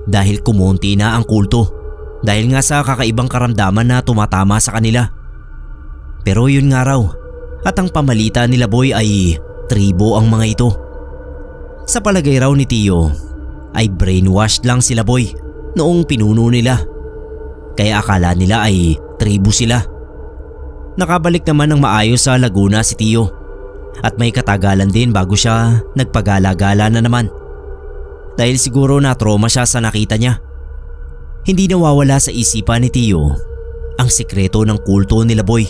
dahil kumonti na ang kulto dahil nga sa kakaibang karamdaman na tumatama sa kanila. Pero yun nga raw, At ang pamalita nila Boy ay tribo ang mga ito. Sa palagay raw ni Tio ay brainwashed lang sila Boy noong pinuno nila. Kaya akala nila ay tribo sila. Nakabalik naman ng maayos sa Laguna si Tio at may katagalan din bago siya nagpagala-gala na naman. Dahil siguro na-trauma siya sa nakita niya. Hindi nawawala sa isipan ni Tio ang sikreto ng kulto nila Boy,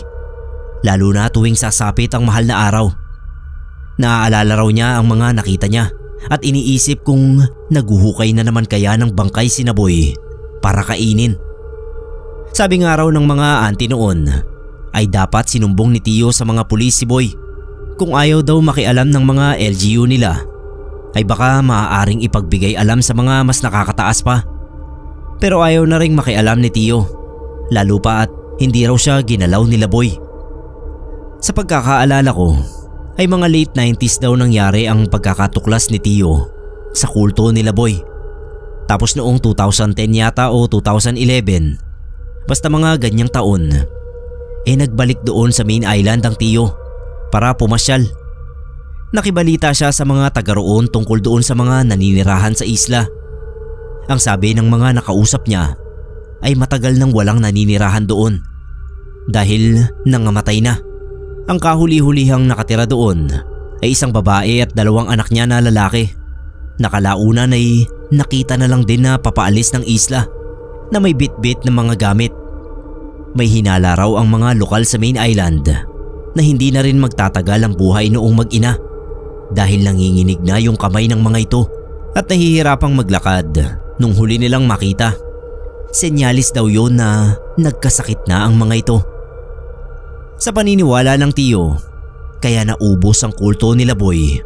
lalo na tuwing sasapit ang mahal na araw. Naaalala raw niya ang mga nakita niya at iniisip kung naguhukay na naman kaya ng bangkay si Boy para kainin. Sabi nga raw ng mga auntie noon ay dapat sinumbong ni Tio sa mga pulis si Boy. Kung ayaw daw makialam ng mga LGU nila ay baka maaaring ipagbigay alam sa mga mas nakakataas pa. Pero ayaw na ring makialam ni Tio, lalo pa at hindi raw siya ginalaw nila Boy. Sa pagkakaalala ko ay mga late 90s daw nangyari ang pagkakatuklas ni Tio sa kulto nila Boy. Tapos noong 2010 yata o 2011, basta mga ganyang taon, nagbalik doon sa main island ang Tio para pumasyal. Nakibalita siya sa mga taga roon tungkol doon sa mga naninirahan sa isla. Ang sabi ng mga nakausap niya ay matagal nang walang naninirahan doon dahil nangamatay na. Ang kahuli-hulihang nakatira doon ay isang babae at 2 anak niya na lalaki. Nakalaunan ay nakita na lang din na papaalis ng isla na may bit-bit ng mga gamit. May hinala raw ang mga lokal sa main island na hindi na rin magtatagal ang buhay noong mag-ina dahil nanginginig na yung kamay ng mga ito at nahihirapang maglakad nung huli nilang makita. Senyalis daw yun na nagkasakit na ang mga ito. Sa paniniwala ng Tio, kaya naubos ang kulto nila Boy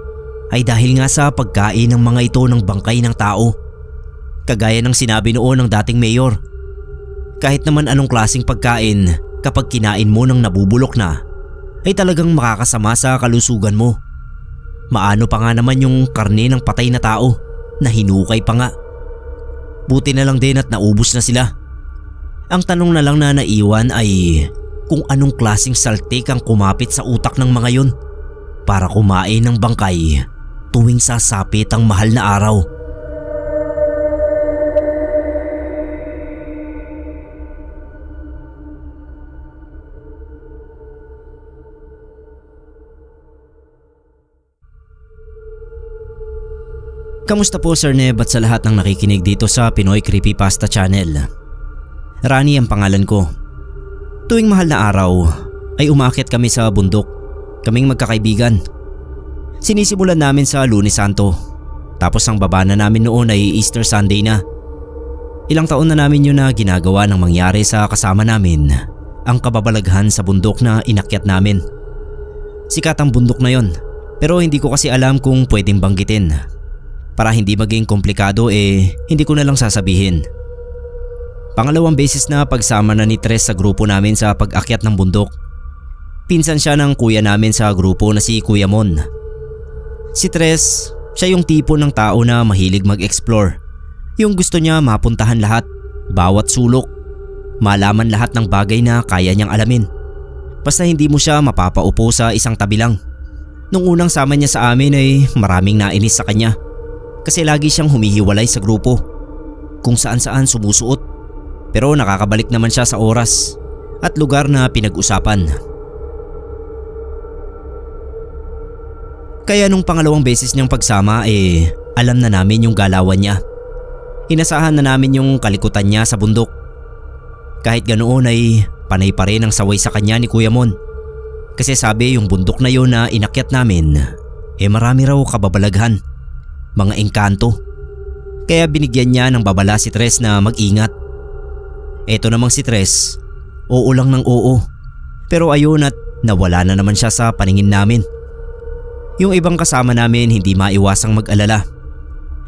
ay dahil nga sa pagkain ng mga ito ng bangkay ng tao. Kagaya ng sinabi noon ng dating mayor, kahit naman anong klaseng pagkain kapag kinain mo ng nabubulok na ay talagang makakasama sa kalusugan mo. Maano pa nga naman yung karne ng patay na tao na hinukay pa nga. Buti na lang din at naubos na sila. Ang tanong na lang na naiwan ay kung anong klaseng saltik ang kumapit sa utak ng mga yun para kumain ng bangkay tuwing sasapit ang mahal na araw. Kamusta po Sir Neb at sa lahat ng nakikinig dito sa Pinoy Creepypasta Channel. Rani ang pangalan ko. Tuwing mahal na araw ay umakyat kami sa bundok, kaming magkakaibigan. Sinisimulan namin sa Lunes Santo, tapos ang baba na namin noon ay Easter Sunday na. Ilang taon na namin yun na ginagawa ng mangyari sa kasama namin, ang kababalaghan sa bundok na inakyat namin. Sikat ang bundok na yon, pero hindi ko kasi alam kung pwedeng banggitin. Para hindi maging komplikado hindi ko na lang sasabihin. Pangalawang beses na pagsama na ni Tres sa grupo namin sa pag-akyat ng bundok. Pinsan siya ng kuya namin sa grupo na si Kuya Mon. Si Tres, siya yung tipo ng tao na mahilig mag-explore. Yung gusto niya mapuntahan lahat, bawat sulok, malaman lahat ng bagay na kaya niyang alamin. Basta hindi mo siya mapapaupo sa isang tabi lang. Nung unang sama niya sa amin ay maraming nainis sa kanya. Kasi lagi siyang humihiwalay sa grupo, kung saan-saan sumusuot, pero nakakabalik naman siya sa oras at lugar na pinag-usapan. Kaya nung pangalawang beses niyang pagsama alam na namin yung galawan niya. Inasahan na namin yung kalikutan niya sa bundok. Kahit ganoon ay panay pa rin ang saway sa kanya ni Kuya Mon. Kasi sabi yung bundok na yun na inakyat namin marami raw kababalaghan, mga engkanto. Kaya binigyan niya ng babala si Tres na mag-ingat. Eto namang si Tres, oo lang ng oo. Pero ayun at nawala na naman siya sa paningin namin. Yung ibang kasama namin hindi maiwasang mag-alala.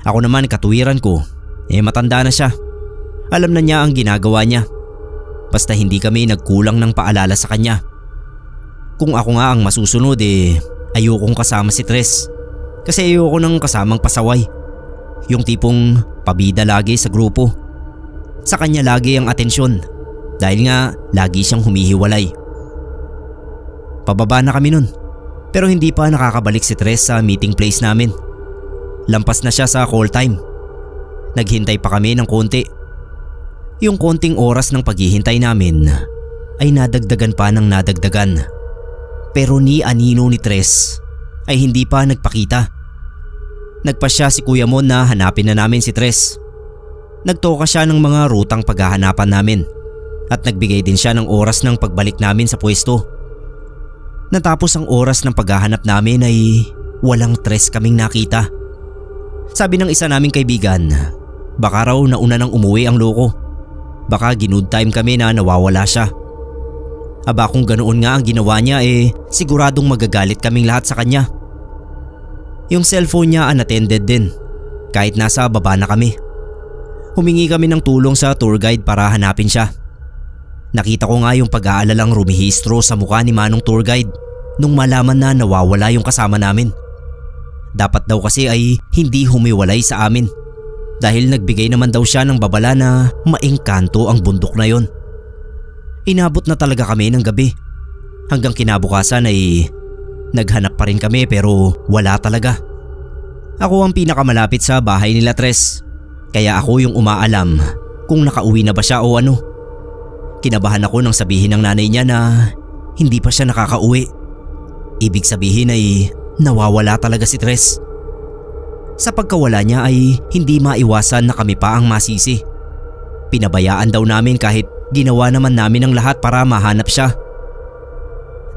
Ako naman katuwiran ko, matanda na siya. Alam na niya ang ginagawa niya. Basta hindi kami nagkulang ng paalala sa kanya. Kung ako nga ang masusunod ayokong kasama si Tres. Kasi ayoko nang kasamang pasaway. Yung tipong pabida lagi sa grupo. Sa kanya lagi ang atensyon dahil nga lagi siyang humihiwalay. Pababa na kami nun. Pero hindi pa nakakabalik si Tres sa meeting place namin. Lampas na siya sa call time. Naghintay pa kami ng konti. Yung konting oras ng paghihintay namin ay nadagdagan pa ng nadagdagan. Pero ni anino ni Tres ay hindi pa nagpakita. Nagpasya si Kuya Mon na hanapin na namin si Tres. Nagtoka siya ng mga rutang paghahanapan namin at nagbigay din siya ng oras ng pagbalik namin sa pwesto. Natapos ang oras ng paghahanap namin ay walang Tres kaming nakita. Sabi ng isa naming kaibigan, baka raw nauna nang umuwi ang loko. Baka ginood time kami na nawawala siya. Aba kung ganoon nga ang ginawa niya siguradong magagalit kaming lahat sa kanya. Yung cellphone niya unattended din kahit nasa baba na kami. Humingi kami ng tulong sa tour guide para hanapin siya. Nakita ko nga yung pag-aalalang rumihistro sa mukha ni Manong tour guide nung malaman na nawawala yung kasama namin. Dapat daw kasi ay hindi humiwalay sa amin dahil nagbigay naman daw siya ng babala na maengkanto ang bundok na yon. Inabot na talaga kami ng gabi. Hanggang kinabukasan ay naghanap pa rin kami pero wala talaga. Ako ang pinakamalapit sa bahay nila Tres, kaya ako yung umaalam kung nakauwi na ba siya o ano. Kinabahan ako nang sabihin ng nanay niya na hindi pa siya nakakauwi. Ibig sabihin ay nawawala talaga si Tres. Sa pagkawala niya ay hindi maiwasan na kami pa ang masisi. Pinabayaan daw namin kahit ginawa naman namin ang lahat para mahanap siya.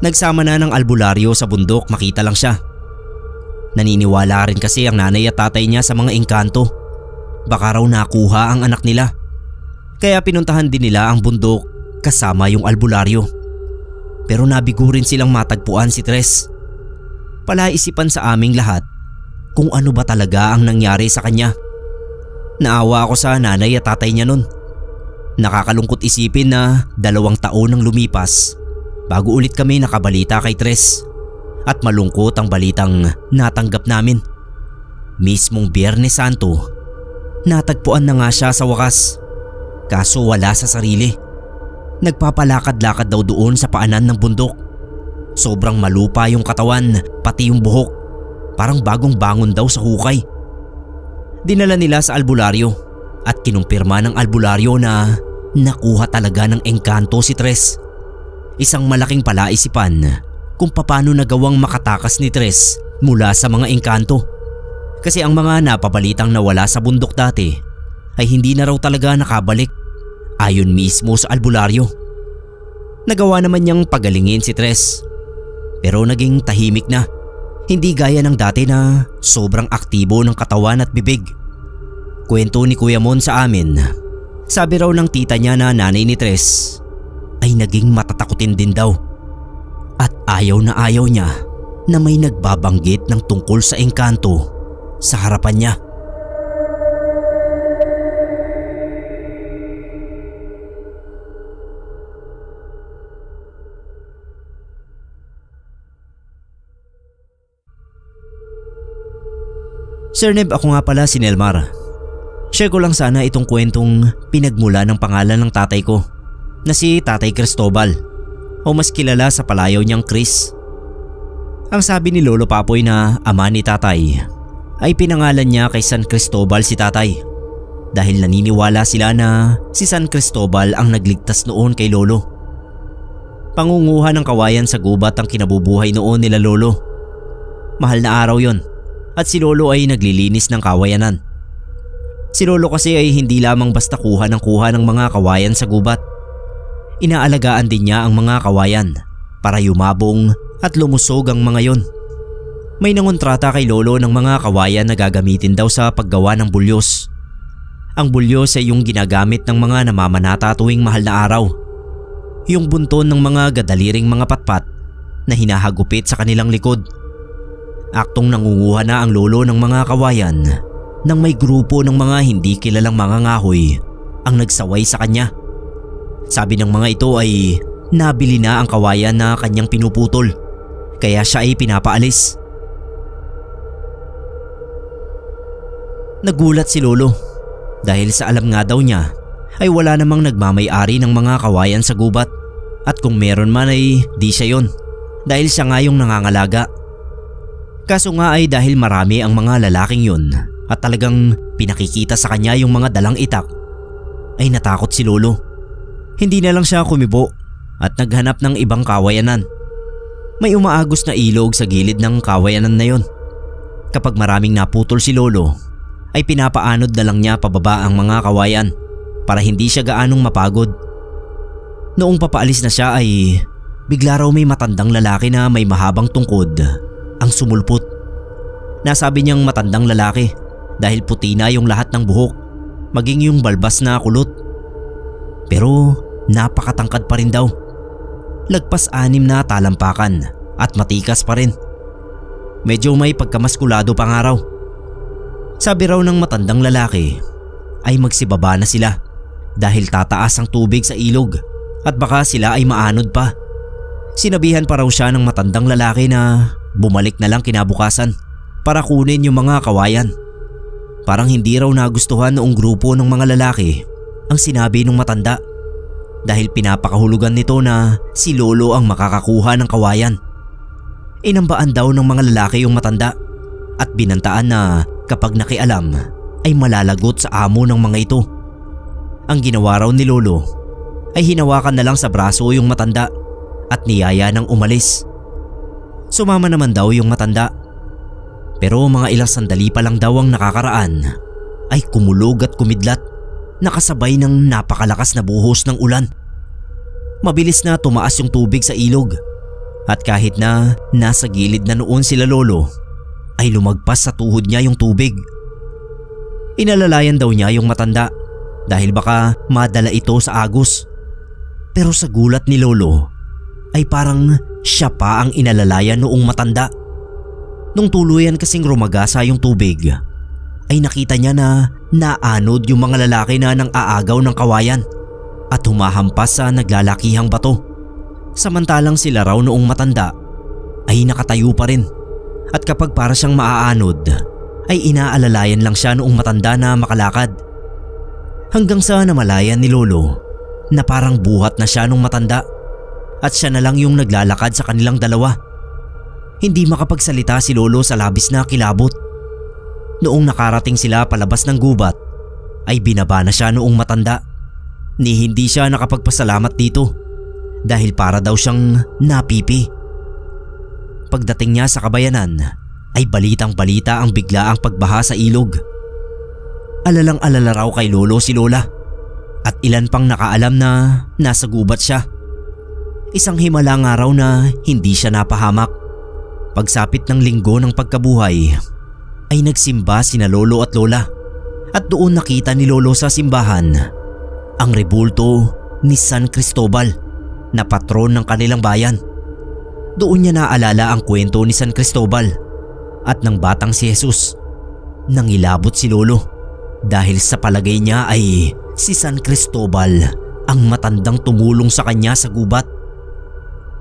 Nagsama na ng albularyo sa bundok, makita lang siya. Naniniwala rin kasi ang nanay at tatay niya sa mga engkanto. Baka raw nakuha ang anak nila. Kaya pinuntahan din nila ang bundok kasama yung albularyo. Pero nabigo rin silang matagpuan si Tres. Palaisipan sa aming lahat kung ano ba talaga ang nangyari sa kanya. Naawa ako sa nanay at tatay niya nun. Nakakalungkot isipin na 2 taon nang lumipas bago ulit kami nakabalita kay Tres. At malungkot ang balitang natanggap namin. Mismong Biyernes Santo, natagpuan na nga siya sa wakas. Kaso wala sa sarili. Nagpapalakad-lakad daw doon sa paanan ng bundok. Sobrang malupa yung katawan, pati yung buhok. Parang bagong bangon daw sa hukay. Dinala nila sa albularyo at kinumpirma ng albularyo na nakuha talaga ng engkanto si Tres. Isang malaking palaisipan kung paano nagawang makatakas ni Tres mula sa mga engkanto. Kasi ang mga napabalitang nawala sa bundok dati ay hindi na raw talaga nakabalik. Ayon mismo sa albularyo. Nagawa naman niyang pagalingin si Tres. Pero naging tahimik na. Hindi gaya ng dati na sobrang aktibo ng katawan at bibig. Kwento ni Kuya Mon sa amin, sabi raw ng tita niya na nanay ni Tres ay naging matatakutin din daw. At ayaw niya na may nagbabanggit ng tungkol sa engkanto sa harapan niya. Sir Neb, ako nga pala si Nelmar. Share ko lang sana itong kwentong pinagmula ng pangalan ng tatay ko na si Tatay Cristobal o mas kilala sa palayaw niyang Chris. Ang sabi ni Lolo Papoy na ama ni tatay ay pinangalan niya kay San Cristobal si tatay dahil naniniwala sila na si San Cristobal ang nagligtas noon kay Lolo. Pangunguha ng kawayan sa gubat ang kinabubuhay noon nila Lolo. Mahal na araw yon at si Lolo ay naglilinis ng kawayanan. Si Lolo kasi ay hindi lamang basta kuha ng mga kawayan sa gubat. Inaalagaan din niya ang mga kawayan para yumabong at lumusog ang mga yon. May nangontrata kay Lolo ng mga kawayan na gagamitin daw sa paggawa ng bulyos. Ang bulyos ay yung ginagamit ng mga namamanata tuwing mahal na araw. Yung bunton ng mga gadaliring mga patpat na hinahagupit sa kanilang likod. Aktong nangunguha na ang Lolo ng mga kawayan nang may grupo ng mga hindi kilalang mga ngahoy ang nagsaway sa kanya. Sabi ng mga ito ay nabili na ang kawayan na kanyang pinuputol, kaya siya ay pinapaalis. Nagulat si Lolo dahil sa alam nga daw niya ay wala namang nagmamay-ari ng mga kawayan sa gubat, at kung meron man ay di siya yon dahil siya nga yung nangangalaga. Kaso nga ay dahil marami ang mga lalaking yun at talagang pinakikita sa kanya yung mga dalang itak, ay natakot si Lolo. Hindi na lang siya kumibo at naghanap ng ibang kawayanan. May umaagos na ilog sa gilid ng kawayanan na yon. Kapag maraming naputol si Lolo, ay pinapaanod na lang niya pababa ang mga kawayan para hindi siya gaanong mapagod. Noong papaalis na siya ay bigla raw may matandang lalaki na may mahabang tungkod ang sumulpot. Nasabi niyang matandang lalaki dahil puti na yung lahat ng buhok, maging yung balbas na kulot. Pero napakatangkad pa rin daw. Lagpas 6 na talampakan at matikas pa rin. Medyo may pagkamaskulado pa nga raw. Sabi raw ng matandang lalaki ay magsibaba na sila dahil tataas ang tubig sa ilog at baka sila ay maanod pa. Sinabihan pa raw siya ng matandang lalaki na bumalik na lang kinabukasan para kunin yung mga kawayan. Parang hindi raw nagustuhan noong grupo ng mga lalaki ang sinabi ng matanda dahil pinapakahulugan nito na si Lolo ang makakakuha ng kawayan. Inambaan daw ng mga lalaki yung matanda at binantaan na kapag nakialam ay malalagot sa amo ng mga ito. Ang ginawa raw ni Lolo ay hinawakan na lang sa braso yung matanda at niyaya ng umalis. Sumama naman daw yung matanda. Pero mga ilang sandali pa lang daw ang nakakaraan ay kumulog at kumidlat, nakasabay ng napakalakas na buhos ng ulan. Mabilis na tumaas yung tubig sa ilog at kahit na nasa gilid na noon sila Lolo ay lumagpas sa tuhod niya yung tubig. Inalalayan daw niya yung matanda dahil baka madala ito sa agos. Pero sa gulat ni Lolo ay parang siya pa ang inalalayan noong matanda. Nung tuluyan kasing rumagasa yung tubig ay nakita niya na naanod yung mga lalaki na nang aagaw ng kawayan at humahampas sa naglalakihang bato. Samantalang sila raw noong matanda ay nakatayo pa rin at kapag para siyang maaanod ay inaalalayan lang siya noong matanda na makalakad. Hanggang sa namalayan ni Lolo na parang buhat na siya nung matanda at siya na lang yung naglalakad sa kanilang dalawa. Hindi makapagsalita si Lolo sa labis na kilabot. Noong nakarating sila palabas ng gubat ay binaba na siya noong matanda. Ni hindi siya nakapagpasalamat dito dahil para daw siyang napipi. Pagdating niya sa kabayanan ay balitang balita ang biglaang pagbaha sa ilog. Alalang alala raw kay Lolo si Lola at ilan pang nakaalam na nasa gubat siya. Isang himala nga raw na hindi siya napahamak. Pagsapit ng linggo ng pagkabuhay ay nagsimba sina Lolo at Lola at doon nakita ni Lolo sa simbahan ang rebulto ni San Cristobal na patron ng kanilang bayan. Doon niya naalala ang kwento ni San Cristobal at ng batang si Jesus. Nangilabot si Lolo dahil sa palagay niya ay si San Cristobal ang matandang tumulong sa kanya sa gubat.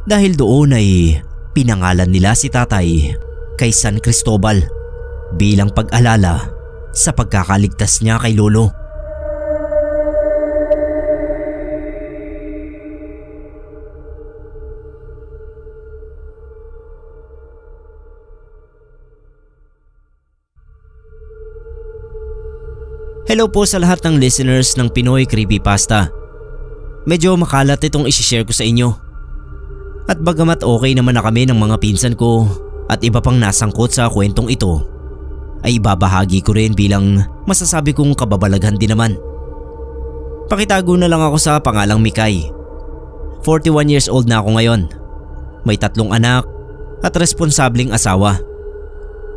Dahil doon ay pinangalan nila si tatay kay San Cristobal bilang pag-alala sa pagkakaligtas niya kay Lolo. Hello po sa lahat ng listeners ng Pinoy Creepypasta. Medyo makalat itong isishare ko sa inyo. At bagamat okay naman na kami ng mga pinsan ko at iba pang nasangkot sa kwentong ito, ay ibabahagi ko rin bilang masasabi kong kababalaghan din naman. Pakitago na lang ako sa pangalang Mikay. 41 years old na ako ngayon. May 3 anak at responsabling asawa.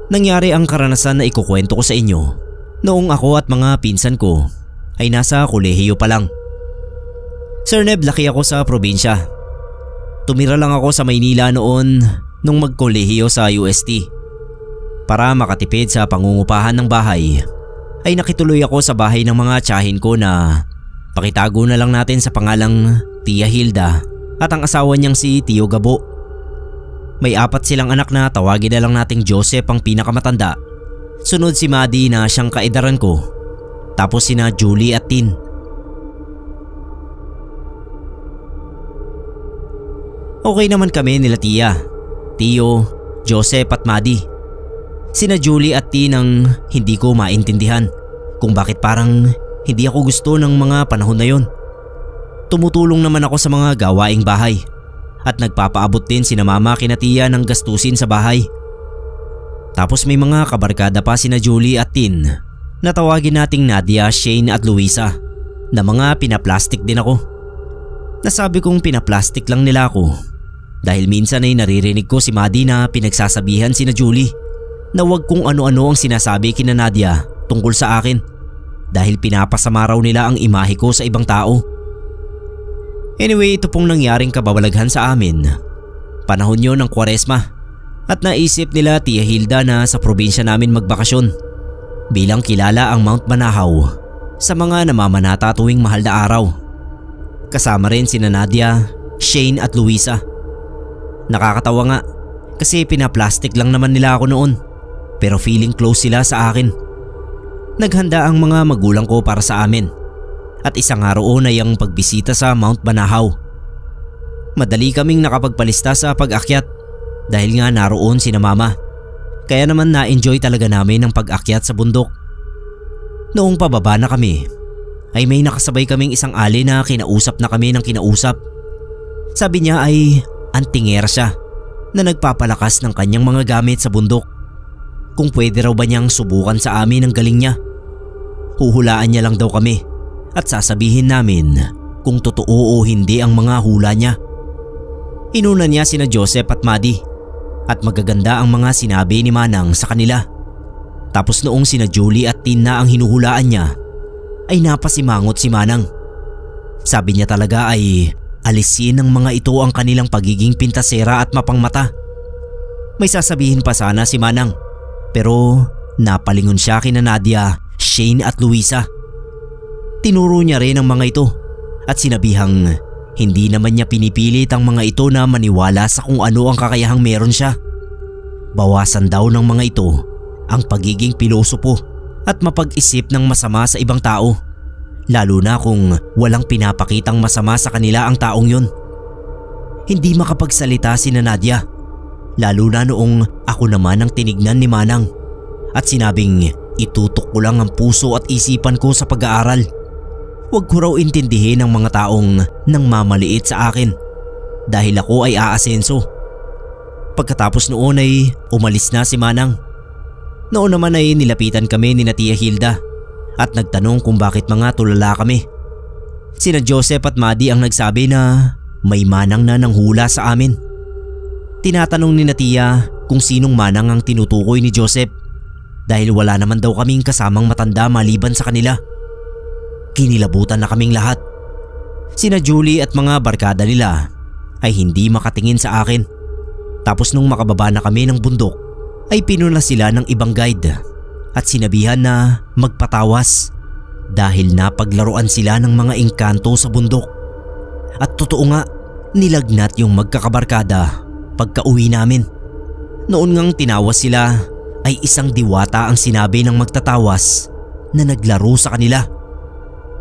Nangyari ang karanasan na ikukwento ko sa inyo noong ako at mga pinsan ko ay nasa kolehiyo pa lang. Sir Neb, laki ako sa probinsya. Tumira lang ako sa Maynila noon nung magkolehiyo sa UST. Para makatipid sa pangungupahan ng bahay ay nakituloy ako sa bahay ng mga tiyahin ko na pakitago na lang natin sa pangalang Tia Hilda at ang asawa niyang si Tio Gabo. May 4 silang anak na tawagin na lang nating Joseph ang pinakamatanda. Sunod si Maddie na siyang kaedaran ko. Tapos sina Julie at Tin. Okay naman kami nila Tia Tio, Joseph at Maddie. Sina Julie at T nang hindi ko maintindihan kung bakit parang hindi ako gusto ng mga panahon na yon. Tumutulong naman ako sa mga gawaing bahay at nagpapaabot din sina mama kina Tia ng gastusin sa bahay. Tapos may mga kabarkada pa sina Julie at Tin na tawagin nating Nadia, Shane at Luisa na mga pinaplastic din ako. Nasabi kong pinaplastic lang nila ako dahil minsan ay naririnig ko si Maddie na pinagsasabihan sina Julie na wag kung ano-ano ang sinasabi kina Nadia tungkol sa akin dahil pinapasama raw nila ang imahe ko sa ibang tao. Anyway, ito pong nangyaring kababalaghan sa amin. Panahon yon ng Kwaresma at naisip nila Tia Hilda na sa probinsya namin magbakasyon bilang kilala ang Mount Banahaw sa mga namamanata tuwing mahal na araw. Kasama rin sina Nadia, Shane at Luisa. Nakakatawa nga kasi pinaplastic lang naman nila ako noon pero feeling close sila sa akin. Naghanda ang mga magulang ko para sa amin at isang araw ay ang pagbisita sa Mount Banahaw. Madali kaming nakapagpalista sa pag-akyat dahil nga naroon sina mama. Kaya naman na-enjoy talaga namin ang pag-akyat sa bundok. Noong pababa na kami ay may nakasabay kaming isang ali na kinausap na kami ng kinausap. Sabi niya ay antingera siya na nagpapalakas ng kanyang mga gamit sa bundok. Kung pwede raw ba niyang subukan sa amin ang galing niya. Huhulaan niya lang daw kami at sasabihin namin kung totoo o hindi ang mga hula niya. Inuna niya sina Joseph at Maddie at magaganda ang mga sinabi ni Manang sa kanila. Tapos noong sina Julie at Tin na ang hinuhulaan niya ay napasimangot si Manang. Sabi niya talaga ay alisin ng mga ito ang kanilang pagiging pintasera at mapangmata. May sasabihin pa sana si Manang pero napalingon siya kina Nadia, Shane at Luisa. Tinuro niya rin ang mga ito at sinabihang hindi naman niya pinipilit ang mga ito na maniwala sa kung ano ang kakayahang meron siya. Bawasan daw ng mga ito ang pagiging pilosopo at mapag-isip ng masama sa ibang tao, lalo na kung walang pinapakitang masama sa kanila ang taong yun. Hindi makapagsalita si Nadia, lalo na noong ako naman ang tinignan ni Manang at sinabing itutok ko lang ang puso at isipan ko sa pag-aaral. Huwag ko raw intindihin ang mga taong nang mamaliit sa akin dahil ako ay aasenso. Pagkatapos noon ay umalis na si Manang. Noon naman ay nilapitan kami ni Tia Hilda at nagtanong kung bakit mga tulala kami. Sina Joseph at Maddie ang nagsabi na may manang na nanghula sa amin. Tinatanong ni Tia kung sinong manang ang tinutukoy ni Joseph dahil wala naman daw kaming kasamang matanda maliban sa kanila. Kinilabutan na kaming lahat. Sina Julie at mga barkada nila ay hindi makatingin sa akin. Tapos nung makababa na kami ng bundok ay pinuna sila ng ibang guide at sinabihan na magpatawas dahil napaglaruan sila ng mga engkanto sa bundok. At totoo nga, nilagnat yung magkakabarkada pagka-uwi namin. Noon ngang tinawas sila ay isang diwata ang sinabi ng magtatawas na naglaro sa kanila.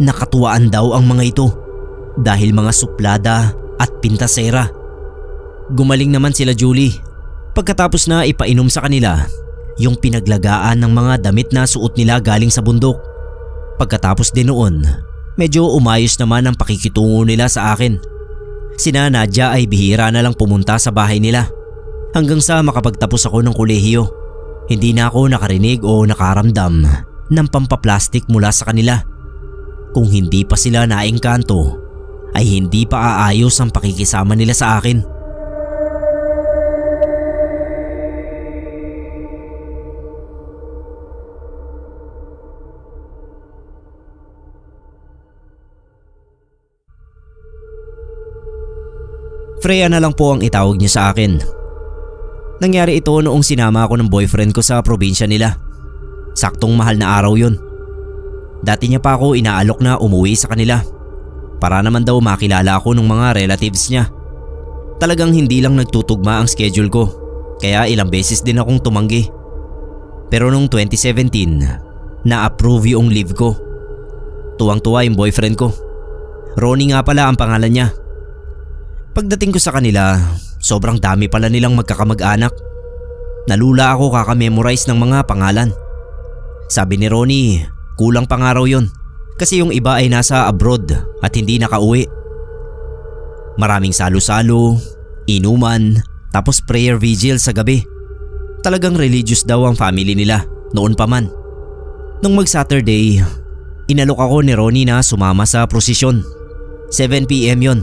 Nakatuwaan daw ang mga ito dahil mga suplada at pintasera. Gumaling naman sila Julie pagkatapos na ipainom sa kanila yung pinaglagaan ng mga damit na suot nila galing sa bundok. Pagkatapos din noon, medyo umayos naman ang pakikitungo nila sa akin. Sina Nadia ay bihira na lang pumunta sa bahay nila hanggang sa makapagtapos ako ng kolehiyo. Hindi na ako nakarinig o nakaramdam ng pampaplastik mula sa kanila. Kung hindi pa sila naengkanto, ay hindi pa aayos ang pakikisama nila sa akin. Freya na lang po ang itawag niya sa akin. Nangyari ito noong sinama ako ng boyfriend ko sa probinsya nila. Saktong mahal na araw yun. Dati niya pa ako inaalok na umuwi sa kanila para naman daw makilala ako ng mga relatives niya. Talagang hindi lang nagtutugma ang schedule ko kaya ilang beses din akong tumanggi. Pero noong 2017, na-approve yung leave ko. Tuwang-tuwa yung boyfriend ko. Ronnie nga pala ang pangalan niya. Pagdating ko sa kanila, sobrang dami pala nilang magkakamag-anak. Nalula ako kaka-memorize ng mga pangalan. Sabi ni Ronnie, kulang pa nga raw yun kasi yung iba ay nasa abroad at hindi nakauwi. Maraming salo-salo, inuman, tapos prayer vigil sa gabi. Talagang religious daw ang family nila noon pa man. Nung mag-Saturday, inalok ako ni Ronnie na sumama sa prosesyon. 7 PM yon.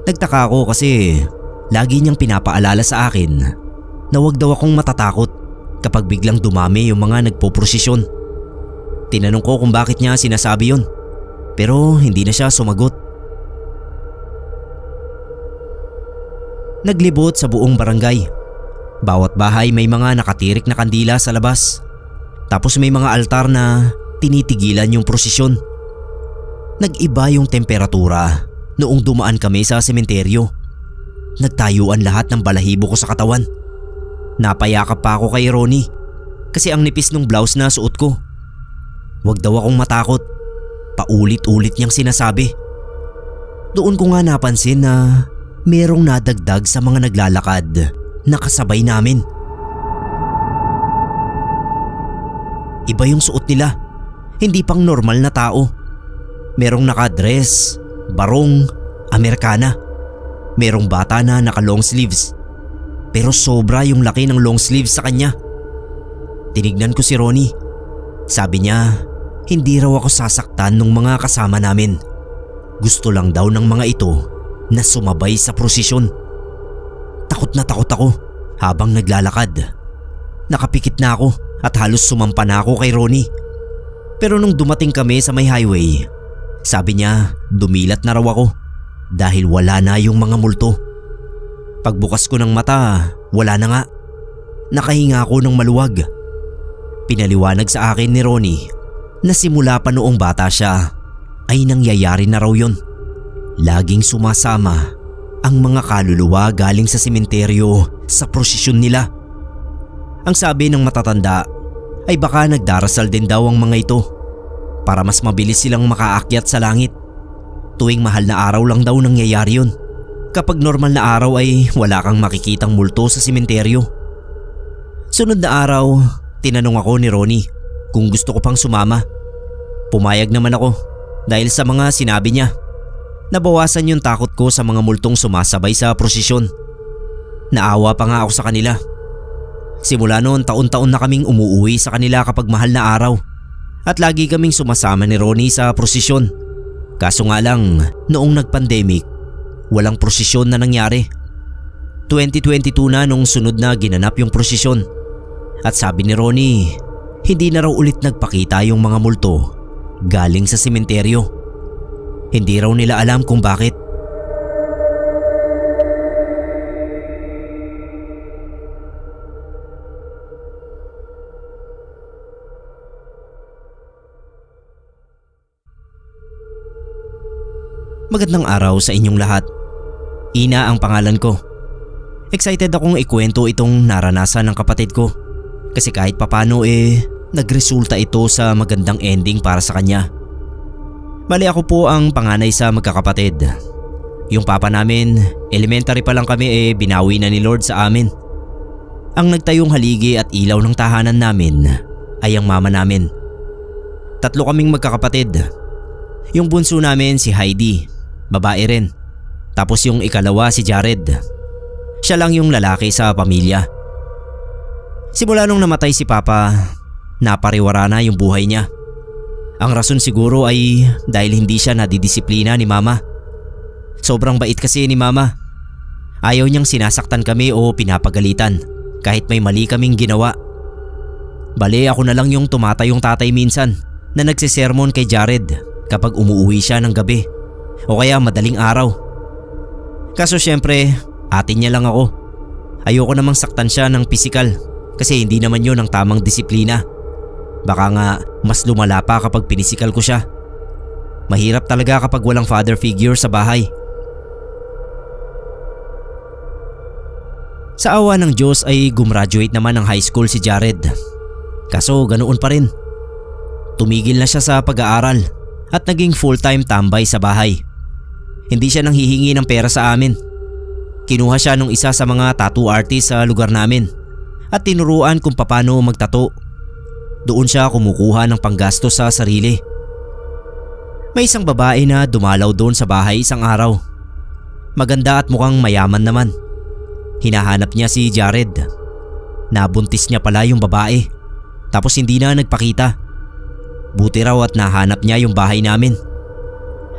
Nagtaka ako kasi lagi niyang pinapaalala sa akin na wag daw akong matatakot kapag biglang dumami yung mga nagpoprosesyon. Tinanong ko kung bakit niya sinasabi yon, pero hindi na siya sumagot. Naglibot sa buong barangay. Bawat bahay may mga nakatirik na kandila sa labas. Tapos may mga altar na tinitigilan yung prosesyon. Nag-iba yung temperatura noong dumaan kami sa sementeryo. Nagtayuan lahat ng balahibo ko sa katawan. Napayakap pa ako kay Ronnie kasi ang nipis ng blouse na suot ko. Wag daw akong matakot. Paulit-ulit niyang sinasabi. Doon ko nga napansin na merong nadagdag sa mga naglalakad na kasabay namin. Iba yung suot nila, hindi pang normal na tao. Merong nakadress, barong, Amerikana. Merong bata na naka long sleeves, pero sobra yung laki ng long sleeves sa kanya. Tinignan ko si Ronnie. Sabi niya, hindi raw ako sasaktan ng mga kasama namin. Gusto lang daw ng mga ito na sumabay sa prosesyon. Takot na takot ako habang naglalakad. Nakapikit na ako at halos sumampa na ako kay Ronnie. Pero nung dumating kami sa may highway, sabi niya dumilat na raw ako dahil wala na yung mga multo. Pagbukas ko ng mata, wala na nga. Nakahinga ako ng maluwag. Pinaliwanag sa akin ni Ronnie na simula pa noong bata siya ay nangyayari na raw yun. Laging sumasama ang mga kaluluwa galing sa sementeryo sa prosesyon nila. Ang sabi ng matatanda ay baka nagdarasal din daw ang mga ito para mas mabilis silang makaakyat sa langit. Tuwing mahal na araw lang daw nangyayari yun. Kapag normal na araw ay wala kang makikitang multo sa sementeryo. Sunod na araw, tinanong ako ni Ronnie kung gusto ko pang sumama. Pumayag naman ako dahil sa mga sinabi niya. Nabawasan yung takot ko sa mga multong sumasabay sa prosesyon. Naawa pa nga ako sa kanila. Simula noon taon-taon na kaming umuuwi sa kanila kapag mahal na araw. At lagi kaming sumasama ni Ronnie sa prosesyon. Kaso nga lang, noong nag-pandemic, walang prosesyon na nangyari. 2022 na nung sunod na ginanap yung prosesyon. At sabi ni Ronnie, hindi na raw ulit nagpakita yung mga multo galing sa sementeryo. Hindi raw nila alam kung bakit. Magandang araw sa inyong lahat. Ina ang pangalan ko. Excited akong ikwento itong naranasan ng kapatid ko. Kasi kahit papano nagresulta ito sa magandang ending para sa kanya. Bali ako po ang panganay sa magkakapatid. Yung papa namin, elementary pa lang kami binawi na ni Lord sa amin. Ang nagtayong haligi at ilaw ng tahanan namin ay ang mama namin. 3 kaming magkakapatid. Yung bunso namin si Heidi, babae rin. Tapos yung ikalawa si Jared. Siya lang yung lalaki sa pamilya. Simula nung namatay si papa, napariwara na yung buhay niya. Ang rason siguro ay dahil hindi siya nadidisiplina ni mama. Sobrang bait kasi ni mama. Ayaw niyang sinasaktan kami o pinapagalitan kahit may mali kaming ginawa. Bale ako na lang yung tumatayong tatay minsan na nagsisermon kay Jared kapag umuwi siya ng gabi o kaya madaling araw. Kaso syempre, atin niya lang ako. Ayoko namang saktan siya ng pisikal kasi hindi naman yun ang tamang disiplina. Baka nga mas lumala pa kapag pinisikal ko siya. Mahirap talaga kapag walang father figure sa bahay. Sa awa ng Diyos ay gumraduate naman ng high school si Jared. Kaso ganoon pa rin. Tumigil na siya sa pag-aaral at naging full-time tambay sa bahay. Hindi siya nanghihingi ng pera sa amin. Kinuha siya nung isa sa mga tattoo artist sa lugar namin at tinuruan kung paano magtato. Doon siya kumukuha ng panggastos sa sarili. May isang babae na dumalaw doon sa bahay isang araw. Maganda at mukhang mayaman naman. Hinahanap niya si Jared. Nabuntis niya pala yung babae, tapos hindi na nagpakita. Buti raw at nahanap niya yung bahay namin.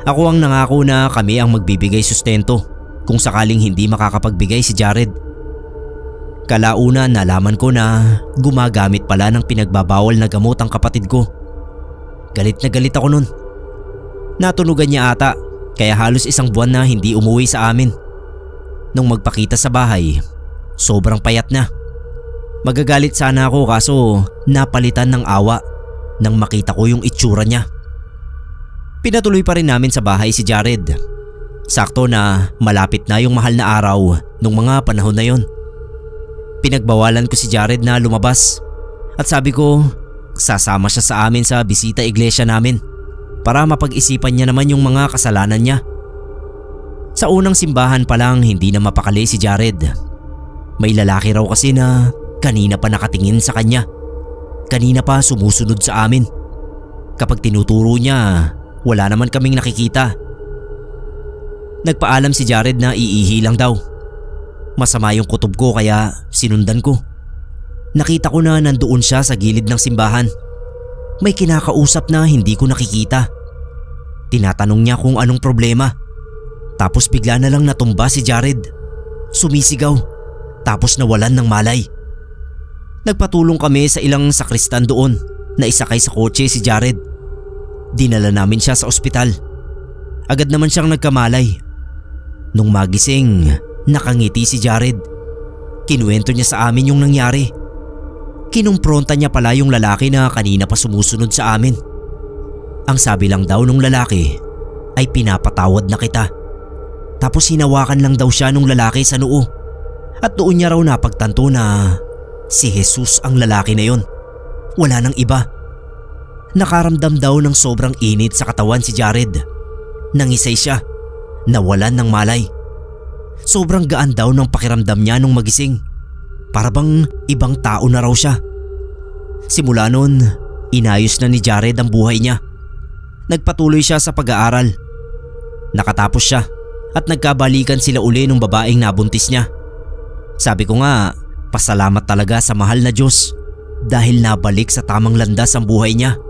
Ako ang nangako na kami ang magbibigay sustento kung sakaling hindi makakapagbigay si Jared. Kalauna nalaman ko na gumagamit pala ng pinagbabawal na gamot ang kapatid ko. Galit na galit ako nun. Natunugan niya ata kaya halos isang buwan na hindi umuwi sa amin. Nung magpakita sa bahay, sobrang payat na. Magagalit sana ako kaso napalitan ng awa nang makita ko yung itsura niya. Pinatuloy pa rin namin sa bahay si Jared. Sakto na malapit na yung mahal na araw nung mga panahon na yon. Pinagbawalan ko si Jared na lumabas at sabi ko sasama siya sa amin sa bisita iglesia namin para mapag-isipan niya naman yung mga kasalanan niya. Sa unang simbahan pa lang hindi na mapakali si Jared. May lalaki raw kasi na kanina pa nakatingin sa kanya. Kanina pa sumusunod sa amin. Kapag tinuturo niya, wala naman kaming nakikita. Nagpaalam si Jared na iihi lang daw. Masama yung kutob ko kaya sinundan ko. Nakita ko na nandoon siya sa gilid ng simbahan. May kinakausap na hindi ko nakikita. Tinatanong niya kung anong problema. Tapos bigla na lang natumba si Jared. Sumisigaw. Tapos nawalan ng malay. Nagpatulong kami sa ilang sakristan doon na isakay sa kotse si Jared. Dinala namin siya sa ospital. Agad naman siyang nagkamalay. Nung magising, nakangiti si Jared. Kinuwento niya sa amin yung nangyari. Kinumpronta niya pala yung lalaki na kanina pa sumusunod sa amin. Ang sabi lang daw nung lalaki ay pinapatawad na kita. Tapos hinawakan lang daw siya nung lalaki sa noo. At doon niya raw napagtanto na si Jesus ang lalaki na yon. Wala nang iba. Nakaramdam daw ng sobrang init sa katawan si Jared. Nangisay siya. Nawalan ng malay. Sobrang gaan daw ng pakiramdam niya nung magising. Para bang ibang tao na raw siya. Simula noon, inayos na ni Jared ang buhay niya. Nagpatuloy siya sa pag-aaral. Nakatapos siya at nagkabalikan sila uli nung babaeng nabuntis niya. Sabi ko nga, pasalamat talaga sa mahal na Diyos dahil nabalik sa tamang landas ang buhay niya.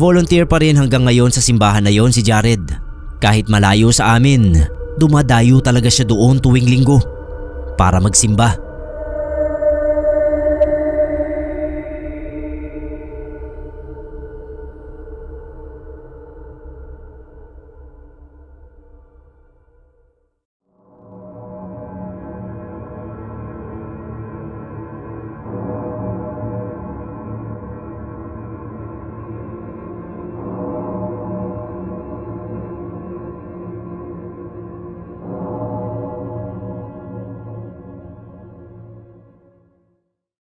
Volunteer pa rin hanggang ngayon sa simbahan na yon si Jared. Kahit malayo sa amin, dumadayo talaga siya doon tuwing linggo para magsimba.